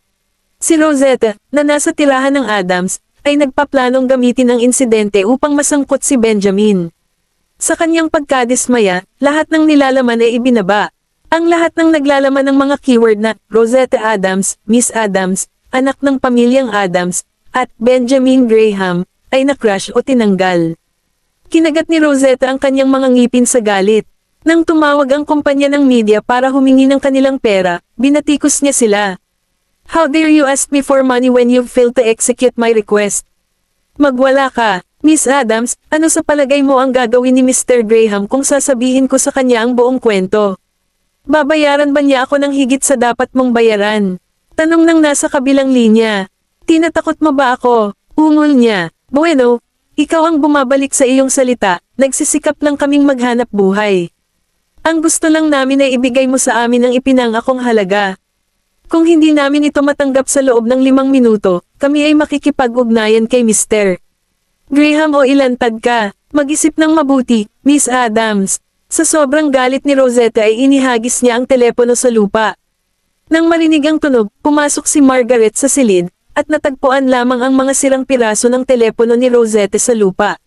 Speaker 1: Si Rosetta, na nasa tirahan ng Adams, ay nagpaplanong gamitin ang insidente upang masangkot si Benjamin. Sa kanyang pagkadismaya, lahat ng nilalaman ay ibinaba. Ang lahat ng naglalaman ng mga keyword na Rosetta Adams, Miss Adams, anak ng pamilyang Adams, at Benjamin Graham, ay na-crush o tinanggal. Kinagat ni Rosetta ang kanyang mga ngipin sa galit. Nang tumawag ang kumpanya ng media para humingi ng kanilang pera, binatikos niya sila. How dare you ask me for money when you've failed to execute my request? Magwala ka, Miss Adams, ano sa palagay mo ang gagawin ni Mr. Graham kung sasabihin ko sa kanya ang buong kwento? Babayaran ba niya ako ng higit sa dapat mong bayaran? Tanong ng nasa kabilang linya. Tinatakot mo ba ako? Ungol niya. Bueno, ikaw ang bumabalik sa iyong salita, nagsisikap lang kaming maghanap buhay. Ang gusto lang namin ay ibigay mo sa amin ang ipinangakong halaga. Kung hindi namin ito matanggap sa loob ng 5 minuto, kami ay makikipag-ugnayan kay Mr. Graham o ilantad ka. Mag-isip ng mabuti, Miss Adams. Sa sobrang galit ni Rosetta ay inihagis niya ang telepono sa lupa. Nang marinig ang tunog, pumasok si Margaret sa silid, at natagpuan lamang ang mga sirang piraso ng telepono ni Rosetta sa lupa.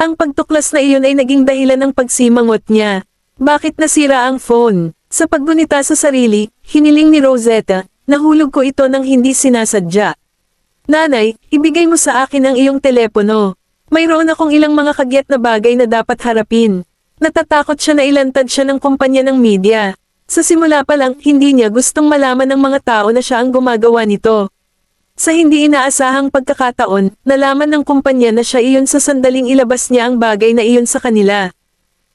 Speaker 1: Ang pagtuklas na iyon ay naging dahilan ng pagsimangot niya. Bakit nasira ang phone? Sa paggunita sa sarili, hiniling ni Rosetta, nahulog ko ito nang hindi sinasadya. Nanay, ibigay mo sa akin ang iyong telepono. Mayroon akong ilang mga kagyat na bagay na dapat harapin. Natatakot siya na ilantad siya ng kumpanya ng media. Sa simula pa lang, hindi niya gustong malaman ng mga tao na siya ang gumagawa nito. Sa hindi inaasahang pagkakataon, nalaman ng kumpanya na siya iyon sa sandaling ilabas niya ang bagay na iyon sa kanila.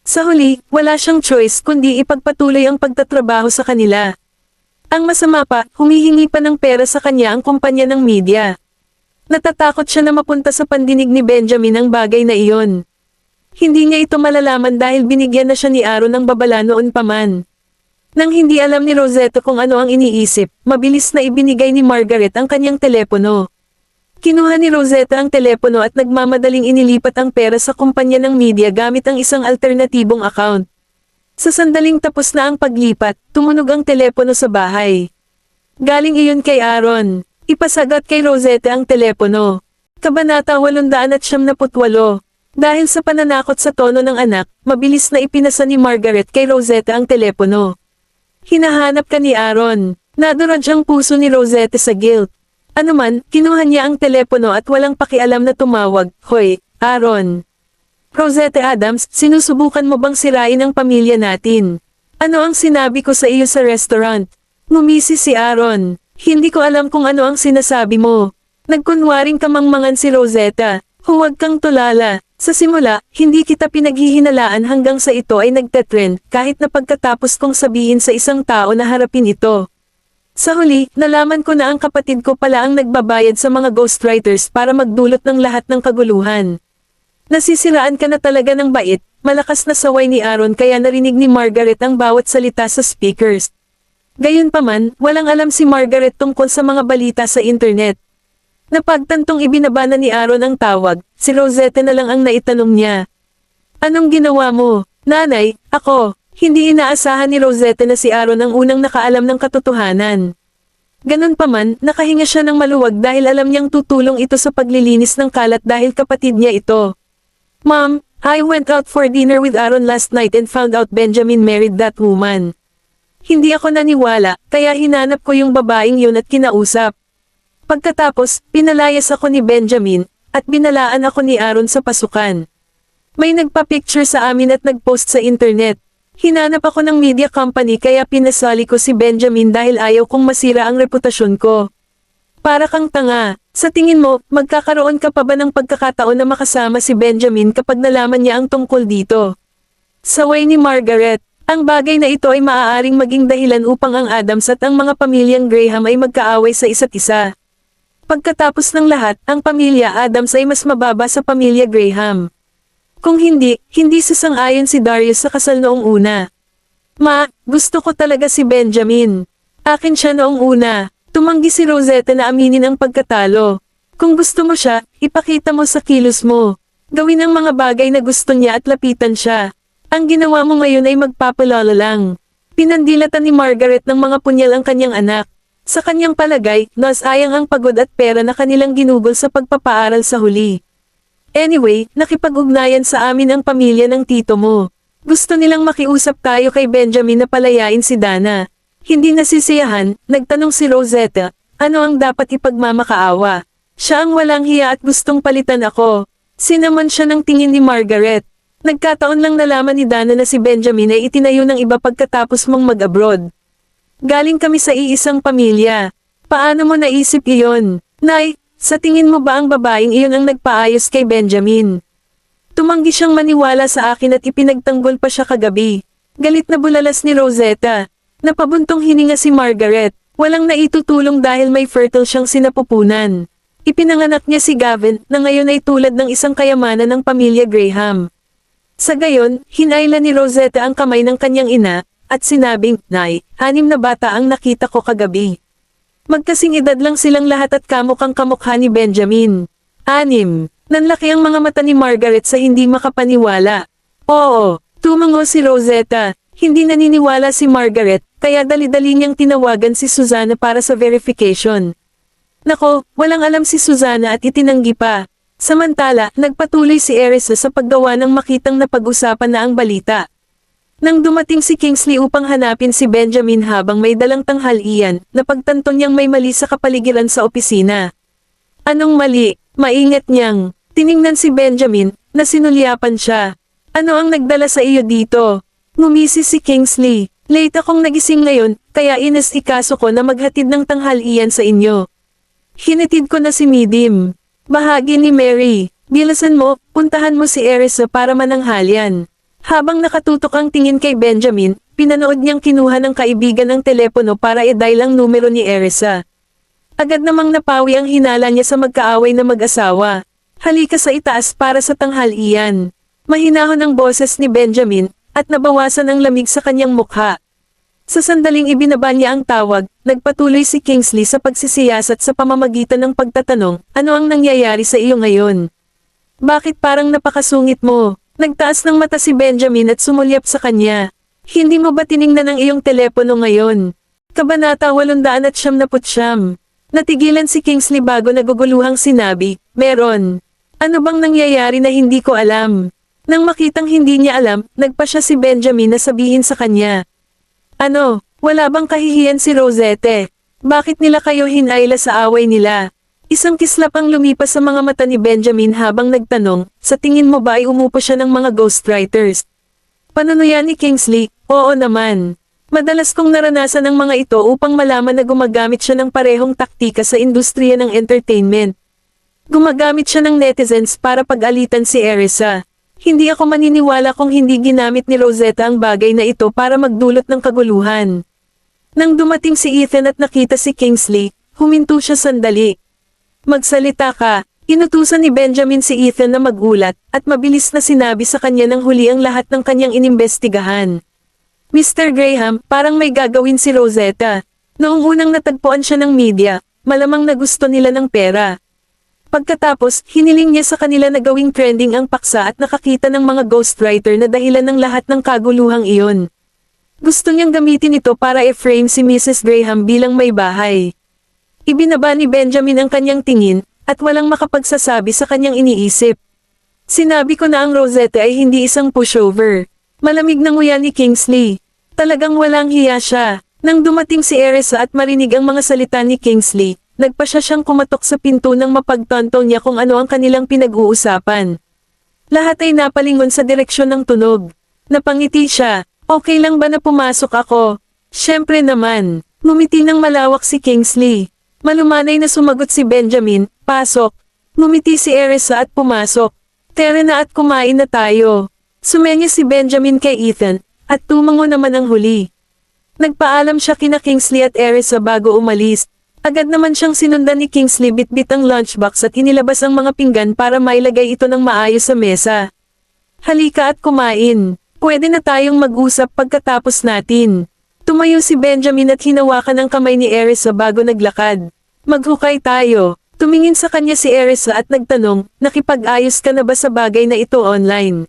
Speaker 1: Sa huli, wala siyang choice kundi ipagpatuloy ang pagtatrabaho sa kanila. Ang masama pa, humihingi pa ng pera sa kanya ang kumpanya ng media. Natatakot siya na mapunta sa pandinig ni Benjamin ang bagay na iyon. Hindi niya ito malalaman dahil binigyan na siya ni Aaron ng babala noon pa man. Nang hindi alam ni Rosetta kung ano ang iniisip, mabilis na ibinigay ni Margaret ang kanyang telepono. Kinuha ni Rosetta ang telepono at nagmamadaling inilipat ang pera sa kumpanya ng media gamit ang isang alternatibong account. Sa sandaling tapos na ang paglipat, tumunog ang telepono sa bahay. Galing iyon kay Aaron. Ipasagot kay Rosetta ang telepono. Kabanata 878. Dahil sa pananakot sa tono ng anak, mabilis na ipinasa ni Margaret kay Rosetta ang telepono. Hinahanap ka ni Aaron. Nadurog ang puso ni Rosetta sa guilt. Ano man, kinuha niya ang telepono at walang pakialam na tumawag, "Hoy, Aaron. Rosetta Adams, sinusubukan mo bang sirain ang pamilya natin? Ano ang sinabi ko sa iyo sa restaurant?" Ngumisi si Aaron. Hindi ko alam kung ano ang sinasabi mo. Nagkunwaring kamangmangan si Rosetta. Huwag kang tulala. Sa simula, hindi kita pinaghihinalaan hanggang sa ito ay nagtetrend, kahit na pagkatapos kong sabihin sa isang tao na harapin ito. Sa huli, nalaman ko na ang kapatid ko pala ang nagbabayad sa mga ghostwriters para magdulot ng lahat ng kaguluhan. Nasisiraan ka na talaga ng bait, malakas na saway ni Aaron kaya narinig ni Margaret ang bawat salita sa speakers. Gayunpaman, walang alam si Margaret tungkol sa mga balita sa internet. Napagtantong ibinaba na ni Aaron ang tawag, si Rosetta na lang ang naitanong niya. Anong ginawa mo? Nanay, ako. Hindi inaasahan ni Rosetta na si Aaron ang unang nakaalam ng katotohanan. Ganun pa man, nakahinga siya ng maluwag dahil alam niyang tutulong ito sa paglilinis ng kalat dahil kapatid niya ito. Mom, I went out for dinner with Aaron last night and found out Benjamin married that woman. Hindi ako naniwala, kaya hinanap ko yung babaeng yun at kinausap. Pagkatapos, pinalayas ako ni Benjamin, at binalaan ako ni Aaron sa pasukan. May nagpa-picture sa amin at nag-post sa internet. Hinanap ako ng media company kaya pinasali ko si Benjamin dahil ayaw kong masira ang reputasyon ko. Para kang tanga. Sa tingin mo, magkakaroon ka pa ba ng pagkakataon na makasama si Benjamin kapag nalaman niya ang tungkol dito? Saway ni Margaret, ang bagay na ito ay maaaring maging dahilan upang ang Adams at ang mga pamilyang Graham ay magkaaway sa isa't isa. Pagkatapos ng lahat, ang pamilya Adams ay mas mababa sa pamilya Graham. Kung hindi, hindi sasang-ayon si Darius sa kasal noong una. Ma, gusto ko talaga si Benjamin. Akin siya noong una. Tumanggi si Rosetta na aminin ang pagkatalo. Kung gusto mo siya, ipakita mo sa kilos mo. Gawin ang mga bagay na gusto niya at lapitan siya. Ang ginawa mo ngayon ay magpapalala lang. Pinandilatan ni Margaret ng mga punyal ang kanyang anak. Sa kanyang palagay, nasayang ang pagod at pera na kanilang ginugol sa pagpapaaral sa huli. Anyway, nakipag-ugnayan sa amin ang pamilya ng tito mo. Gusto nilang makiusap tayo kay Benjamin na palayain si Dana. Hindi nasisiyahan, nagtanong si Rosetta, ano ang dapat ipagmamakaawa. Siya ang walang hiya at gustong palitan ako. Sinamon siya ng tingin ni Margaret. Nagkataon lang nalaman ni Dana na si Benjamin ay itinayo ng iba pagkatapos mong mag-abroad. Galing kami sa iisang pamilya. Paano mo naisip iyon? Nay, sa tingin mo ba ang babaeng iyon ang nagpaayos kay Benjamin? Tumanggi siyang maniwala sa akin at ipinagtanggol pa siya kagabi. Galit na bulalas ni Rosetta. Napabuntong hininga si Margaret. Walang naitutulong dahil may fertile siyang sinapupunan. Ipinanganak niya si Gavin na ngayon ay tulad ng isang kayamanan ng pamilya Graham. Sa gayon, hinayla ni Rosetta ang kamay ng kanyang ina, at sinabing, Nay, 6 na bata ang nakita ko kagabi. Magkasing edad lang silang lahat at kamukhang kamukha ni Benjamin. 6. Nanlaki ang mga mata ni Margaret sa hindi makapaniwala. Oo, tumango si Rosetta. Hindi naniniwala si Margaret, kaya dali-dali niyang tinawagan si Susana para sa verification. Nako, walang alam si Susana at itinanggi pa. Samantala, nagpatuloy si Erisa sa paggawa ng makitang napag-usapan na ang balita. Nang dumating si Kingsley upang hanapin si Benjamin habang may dalang tanghalian, napagtanto niyang may mali sa kapaligiran sa opisina. Anong mali? Maingat niyang tiningnan si Benjamin, na sinulyapan siya. Ano ang nagdala sa iyo dito? Ngumisi si Kingsley. Late akong nagising ngayon, kaya inasikaso ko na maghatid ng tanghalian sa inyo. Hinatid ko na si Midim. Bahagi ni Mary. Bilasan mo, puntahan mo si Erisa para mananghalian. Habang nakatutok ang tingin kay Benjamin, pinanood niyang kinuha ng kaibigan ang telepono para i-dial ang numero ni Erisa. Agad namang napawi ang hinala niya sa magkaaway na mag-asawa. Halika sa itaas para sa tanghalian. Mahinahon ang boses ni Benjamin, at nabawasan ang lamig sa kanyang mukha. Sa sandaling ibinaba niya ang tawag, nagpatuloy si Kingsley sa pagsisiyasat sa pamamagitan ng pagtatanong, ano ang nangyayari sa iyo ngayon? Bakit parang napakasungit mo? Nagtaas ng mata si Benjamin at sumulyap sa kanya. Hindi mo ba tiningnan ang iyong telepono ngayon? Kabanata 899. Natigilan si Kingsley bago naguguluhang sinabi, meron. Ano bang nangyayari na hindi ko alam? Nang makitang hindi niya alam, nagpa siya si Benjamin na sabihin sa kanya. Ano, wala bang kahihiyan si Rosette? Bakit nila kayo hinayla sa away nila? Isang kislap ang lumipas sa mga mata ni Benjamin habang nagtanong, sa tingin mo ba ay umupo siya ng mga ghostwriters? Panunuyan ni Kingsley, oo naman. Madalas kong naranasan ang mga ito upang malaman na gumagamit siya ng parehong taktika sa industriya ng entertainment. Gumagamit siya ng netizens para pag-alitan si Erisa. Hindi ako maniniwala kung hindi ginamit ni Rosetta ang bagay na ito para magdulot ng kaguluhan. Nang dumating si Ethan at nakita si Kingsley, huminto siya sandali. Magsalita ka, inutusan ni Benjamin si Ethan na magulat, at mabilis na sinabi sa kanya ng huli ang lahat ng kanyang inimbestigahan. Mr. Graham, parang may gagawin si Rosetta. Noong unang natagpuan siya ng media, malamang na gusto nila ng pera. Pagkatapos, hiniling niya sa kanila na gawing trending ang paksa at nakakita ng mga ghostwriter na dahilan ng lahat ng kaguluhang iyon. Gusto niyang gamitin ito para i-frame si Mrs. Graham bilang may bahay. Ibinaba ni Benjamin ang kanyang tingin, at walang makapagsasabi sa kanyang iniisip. Sinabi ko na ang Rosette ay hindi isang pushover. Malamig na nguya ni Kingsley. Talagang walang hiya siya. Nang dumating si Erisa at marinig ang mga salita ni Kingsley, nagpa siyang kumatok sa pinto nang mapagtanto niya kung ano ang kanilang pinag-uusapan. Lahat ay napalingon sa direksyon ng tunog. Napangiti siya, okay lang ba na pumasok ako? Siyempre naman, ngumiti ng malawak si Kingsley. Malumanay na sumagot si Benjamin, pasok. Ngumiti si Erisa at pumasok. Tara na at kumain na tayo. Sumenya si Benjamin kay Ethan, at tumango naman ang huli. Nagpaalam siya kina Kingsley at Erisa bago umalis. Agad naman siyang sinundan ni Kingsley bitbit ang lunchbox at inilabas ang mga pinggan para mailagay ito ng maayos sa mesa. Halika at kumain. Pwede na tayong mag-usap pagkatapos natin. Tumayo si Benjamin at hinawakan ang kamay ni Erisa bago naglakad. Maghukay tayo. Tumingin sa kanya si Erisa at nagtanong, nakipag-ayos ka na ba sa bagay na ito online?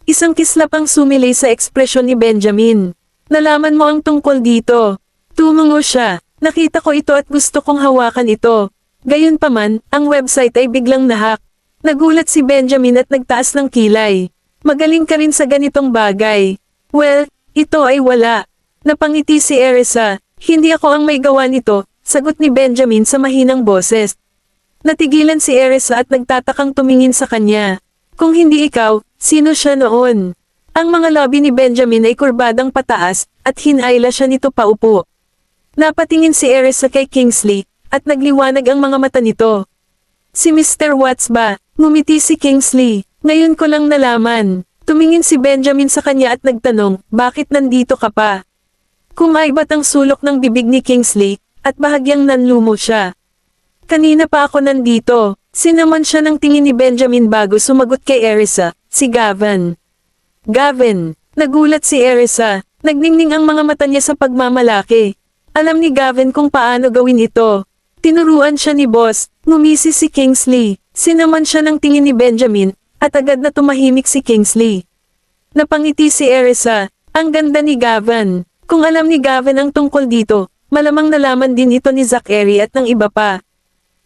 Speaker 1: Isang kislap ang sumilay sa ekspresyon ni Benjamin. Nalaman mo ang tungkol dito. Tumango siya. Nakita ko ito at gusto kong hawakan ito. Gayunpaman, ang website ay biglang nahack. Nagulat si Benjamin at nagtaas ng kilay. Magaling ka rin sa ganitong bagay. Well, ito ay wala. Napangiti si Erisa. Hindi ako ang may gawa nito, sagot ni Benjamin sa mahinang boses. Natigilan si Erisa at nagtatakang tumingin sa kanya. Kung hindi ikaw, sino siya noon? Ang mga labi ni Benjamin ay kurbadang pataas, at hinayla siya nito paupo. Napatingin si Erisa kay Kingsley, at nagliwanag ang mga mata nito. Si Mr. Watts ba? Ngumiti si Kingsley. Ngayon ko lang nalaman. Tumingin si Benjamin sa kanya at nagtanong, bakit nandito ka pa? Kumaibat ang sulok ng bibig ni Kingsley, at bahagyang nanlumo siya. Kanina pa ako nandito. Sinaman siya ng tingin ni Benjamin bago sumagot kay Erisa, si Gavin. Gavin, nagulat si Erisa, nagningning ang mga mata niya sa pagmamalaki. Alam ni Gavin kung paano gawin ito. Tinuruan siya ni boss, ngumisi si Kingsley. Sinaman siya ng tingin ni Benjamin, at agad na tumahimik si Kingsley. Napangiti si Erisa, ang ganda ni Gavin. Kung alam ni Gavin ang tungkol dito, malamang nalaman din ito ni Zachary at ng iba pa.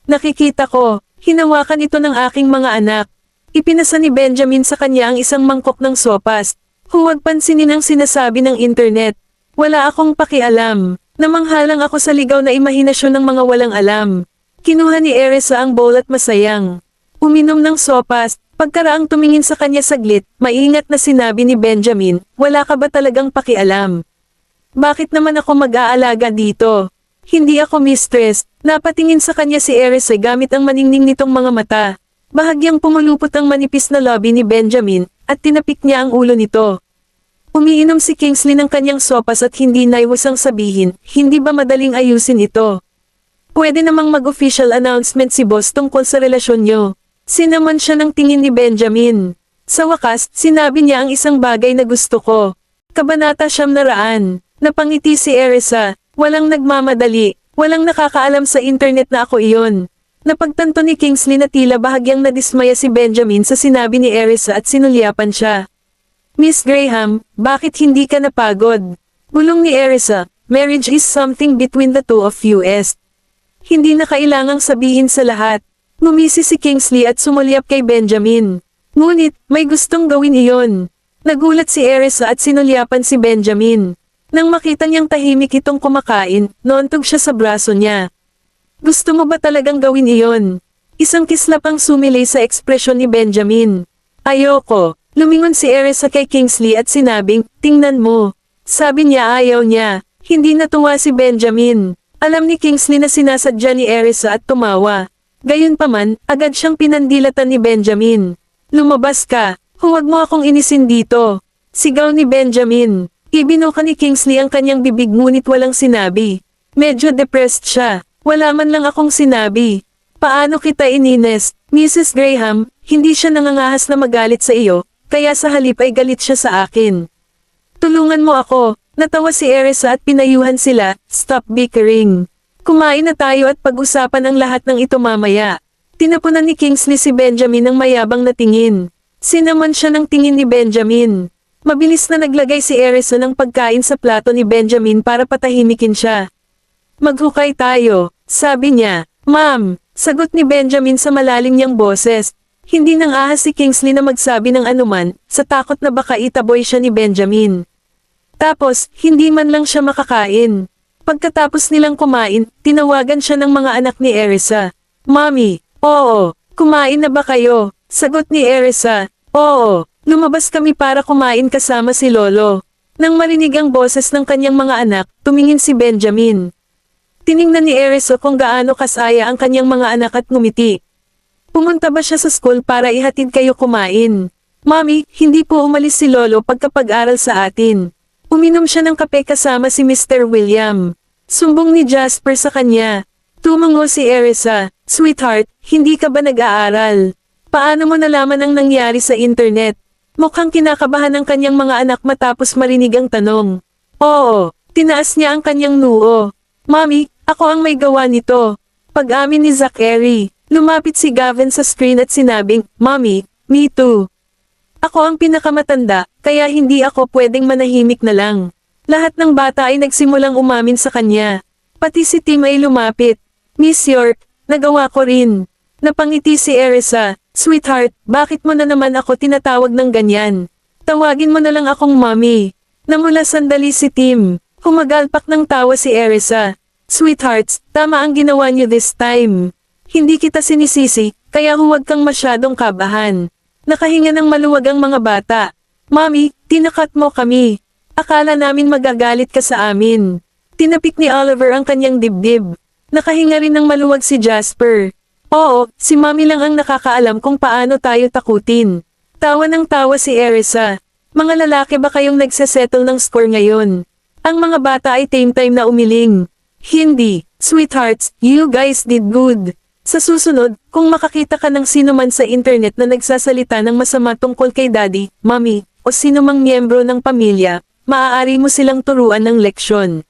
Speaker 1: Nakikita ko, hinawakan ito ng aking mga anak. Ipinasa ni Benjamin sa kanya ang isang mangkok ng sopas. Huwag pansinin ang sinasabi ng internet. Wala akong pakialam. Namanghalang ako sa ligaw na imahinasyon ng mga walang alam. Kinuha ni Erisa ang bowl at masayang uminom ng sopas. Pagkaraang tumingin sa kanya saglit, maingat na sinabi ni Benjamin, wala ka ba talagang pakialam? Bakit naman ako mag-aalaga dito? Hindi ako mistress. Napatingin sa kanya si Erisa gamit ang maningning nitong mga mata. Bahagyang pumulupot ang manipis na labi ni Benjamin, at tinapik niya ang ulo nito. Umiinom si Kingsley ng kanyang sopas at hindi naiwasang sabihin, hindi ba madaling ayusin ito? Pwede namang mag-official announcement si boss tungkol sa relasyon nyo. Sinaman siya ng tingin ni Benjamin. Sa wakas, sinabi niya ang isang bagay na gusto ko. Kabanata 900. Napangiti si Erisa, walang nagmamadali, walang nakakaalam sa internet na ako iyon. Napagtanto ni Kingsley na tila bahagyang nadismaya si Benjamin sa sinabi ni Erisa at sinulyapan siya. Miss Graham, bakit hindi ka napagod? Bulong ni Erisa, marriage is something between the two of us. Hindi na kailangang sabihin sa lahat. Ngumisi si Kingsley at sumulyap kay Benjamin. Ngunit, may gustong gawin iyon. Nagulat si Erisa at sinulyapan si Benjamin. Nang makita niyang tahimik itong kumakain, noontog siya sa braso niya. Gusto mo ba talagang gawin iyon? Isang kislap ang sumilay sa ekspresyon ni Benjamin. Ayoko. Lumingon si Erisa kay Kingsley at sinabing, tingnan mo. Sabi niya ayaw niya. Hindi natuwa si Benjamin. Alam ni Kingsley na sinasadya ni Erisa at tumawa. Gayunpaman, agad siyang pinandilatan ni Benjamin. Lumabas ka. Huwag mo akong inisin dito. Sigaw ni Benjamin. Ibinuka ni Kingsley ang kanyang bibig ngunit walang sinabi. Medyo depressed siya. Wala man lang akong sinabi. Paano kita inines? Mrs. Graham, hindi siya nangangahas na magalit sa iyo, kaya sa halip ay galit siya sa akin. Tulungan mo ako. Natawa si Erisa at pinayuhan sila, stop bickering. Kumain na tayo at pag-usapan ang lahat ng ito mamaya. Tinapunan ni Kingsley si Benjamin ng mayabang na tingin. Sinaman siya ng tingin ni Benjamin. Mabilis na naglagay si Erisa ng pagkain sa plato ni Benjamin para patahimikin siya. Maghukay tayo, sabi niya. Ma'am, sagot ni Benjamin sa malalim niyang boses. Hindi nang ahas si Kingsley na magsabi ng anuman, sa takot na baka itaboy siya ni Benjamin. Tapos, hindi man lang siya makakain. Pagkatapos nilang kumain, tinawagan siya ng mga anak ni Erisa. Mommy, oo, kumain na ba kayo? Sagot ni Erisa, oo, lumabas kami para kumain kasama si Lolo. Nang marinig ang boses ng kanyang mga anak, tumingin si Benjamin. Tiningnan ni Erisa kung gaano kasaya ang kanyang mga anak at ngumiti. Pumunta ba siya sa school para ihatid kayo kumain? Mommy, hindi po umalis si Lolo pagkapag-aral sa atin. Uminom siya ng kape kasama si Mr. William. Sumbong ni Jasper sa kanya. Tumango si Erisa, sweetheart, hindi ka ba nag-aaral? Paano mo nalaman ang nangyari sa internet? Mukhang kinakabahan ang kanyang mga anak matapos marinig ang tanong. Oo, tinaas niya ang kanyang noo. Mommy, ako ang may gawa nito. Pag-amin ni Zachary, lumapit si Gavin sa screen at sinabing, Mommy, me too. Ako ang pinakamatanda, kaya hindi ako pwedeng manahimik na lang. Lahat ng bata ay nagsimulang umamin sa kanya. Pati si Tim ay lumapit. Miss York, nagawa ko rin. Napangiti si Erisa, sweetheart, bakit mo na naman ako tinatawag ng ganyan? Tawagin mo na lang akong mommy. Namula sandali si Tim. Humagalpak ng tawa si Erisa. Sweethearts, tama ang ginawa niyo this time. Hindi kita sinisisi, kaya huwag kang masyadong kabahan. Nakahinga ng maluwag ang mga bata. Mommy, tinakat mo kami. Akala namin magagalit ka sa amin. Tinapik ni Oliver ang kanyang dibdib. Nakahinga rin ng maluwag si Jasper. Oo, si Mommy lang ang nakakaalam kung paano tayo takutin. Tawa ng tawa si Erisa. Mga lalaki ba kayong nagsesettle ng score ngayon? Ang mga bata ay tame time na umiling. Hindi, sweethearts, you guys did good. Sa susunod, kung makakita ka ng sino man sa internet na nagsasalita ng masama tungkol kay daddy, mommy, o sino mang miyembro ng pamilya, maaari mo silang turuan ng leksyon.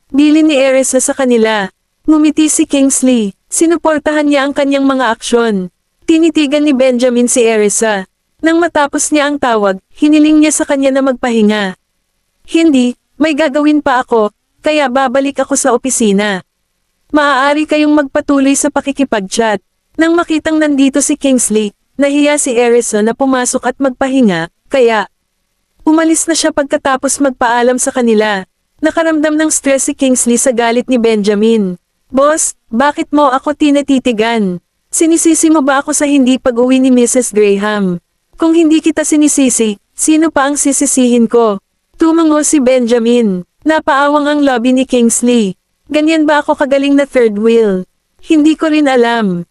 Speaker 1: Bilin ni Erisa sa kanila. Ngumiti si Kingsley. Sinuportahan niya ang kanyang mga aksyon. Tinitigan ni Benjamin si Erisa. Nang matapos niya ang tawag, hiniling niya sa kanya na magpahinga. Hindi, may gagawin pa ako, kaya babalik ako sa opisina. Maaari kayong magpatuloy sa pakikipag-chat. Nang makitang nandito si Kingsley, nahiya si Erisa na pumasok at magpahinga, kaya umalis na siya pagkatapos magpaalam sa kanila. Nakaramdam ng stress si Kingsley sa galit ni Benjamin. Boss, bakit mo ako tinatitigan? Sinisisi mo ba ako sa hindi pag-uwi ni Mrs. Graham? Kung hindi kita sinisisi, sino pa ang sisisihin ko? Tumango si Benjamin. Napaawang ang lobby ni Kingsley. Ganyan ba ako kagaling na third wheel? Hindi ko rin alam.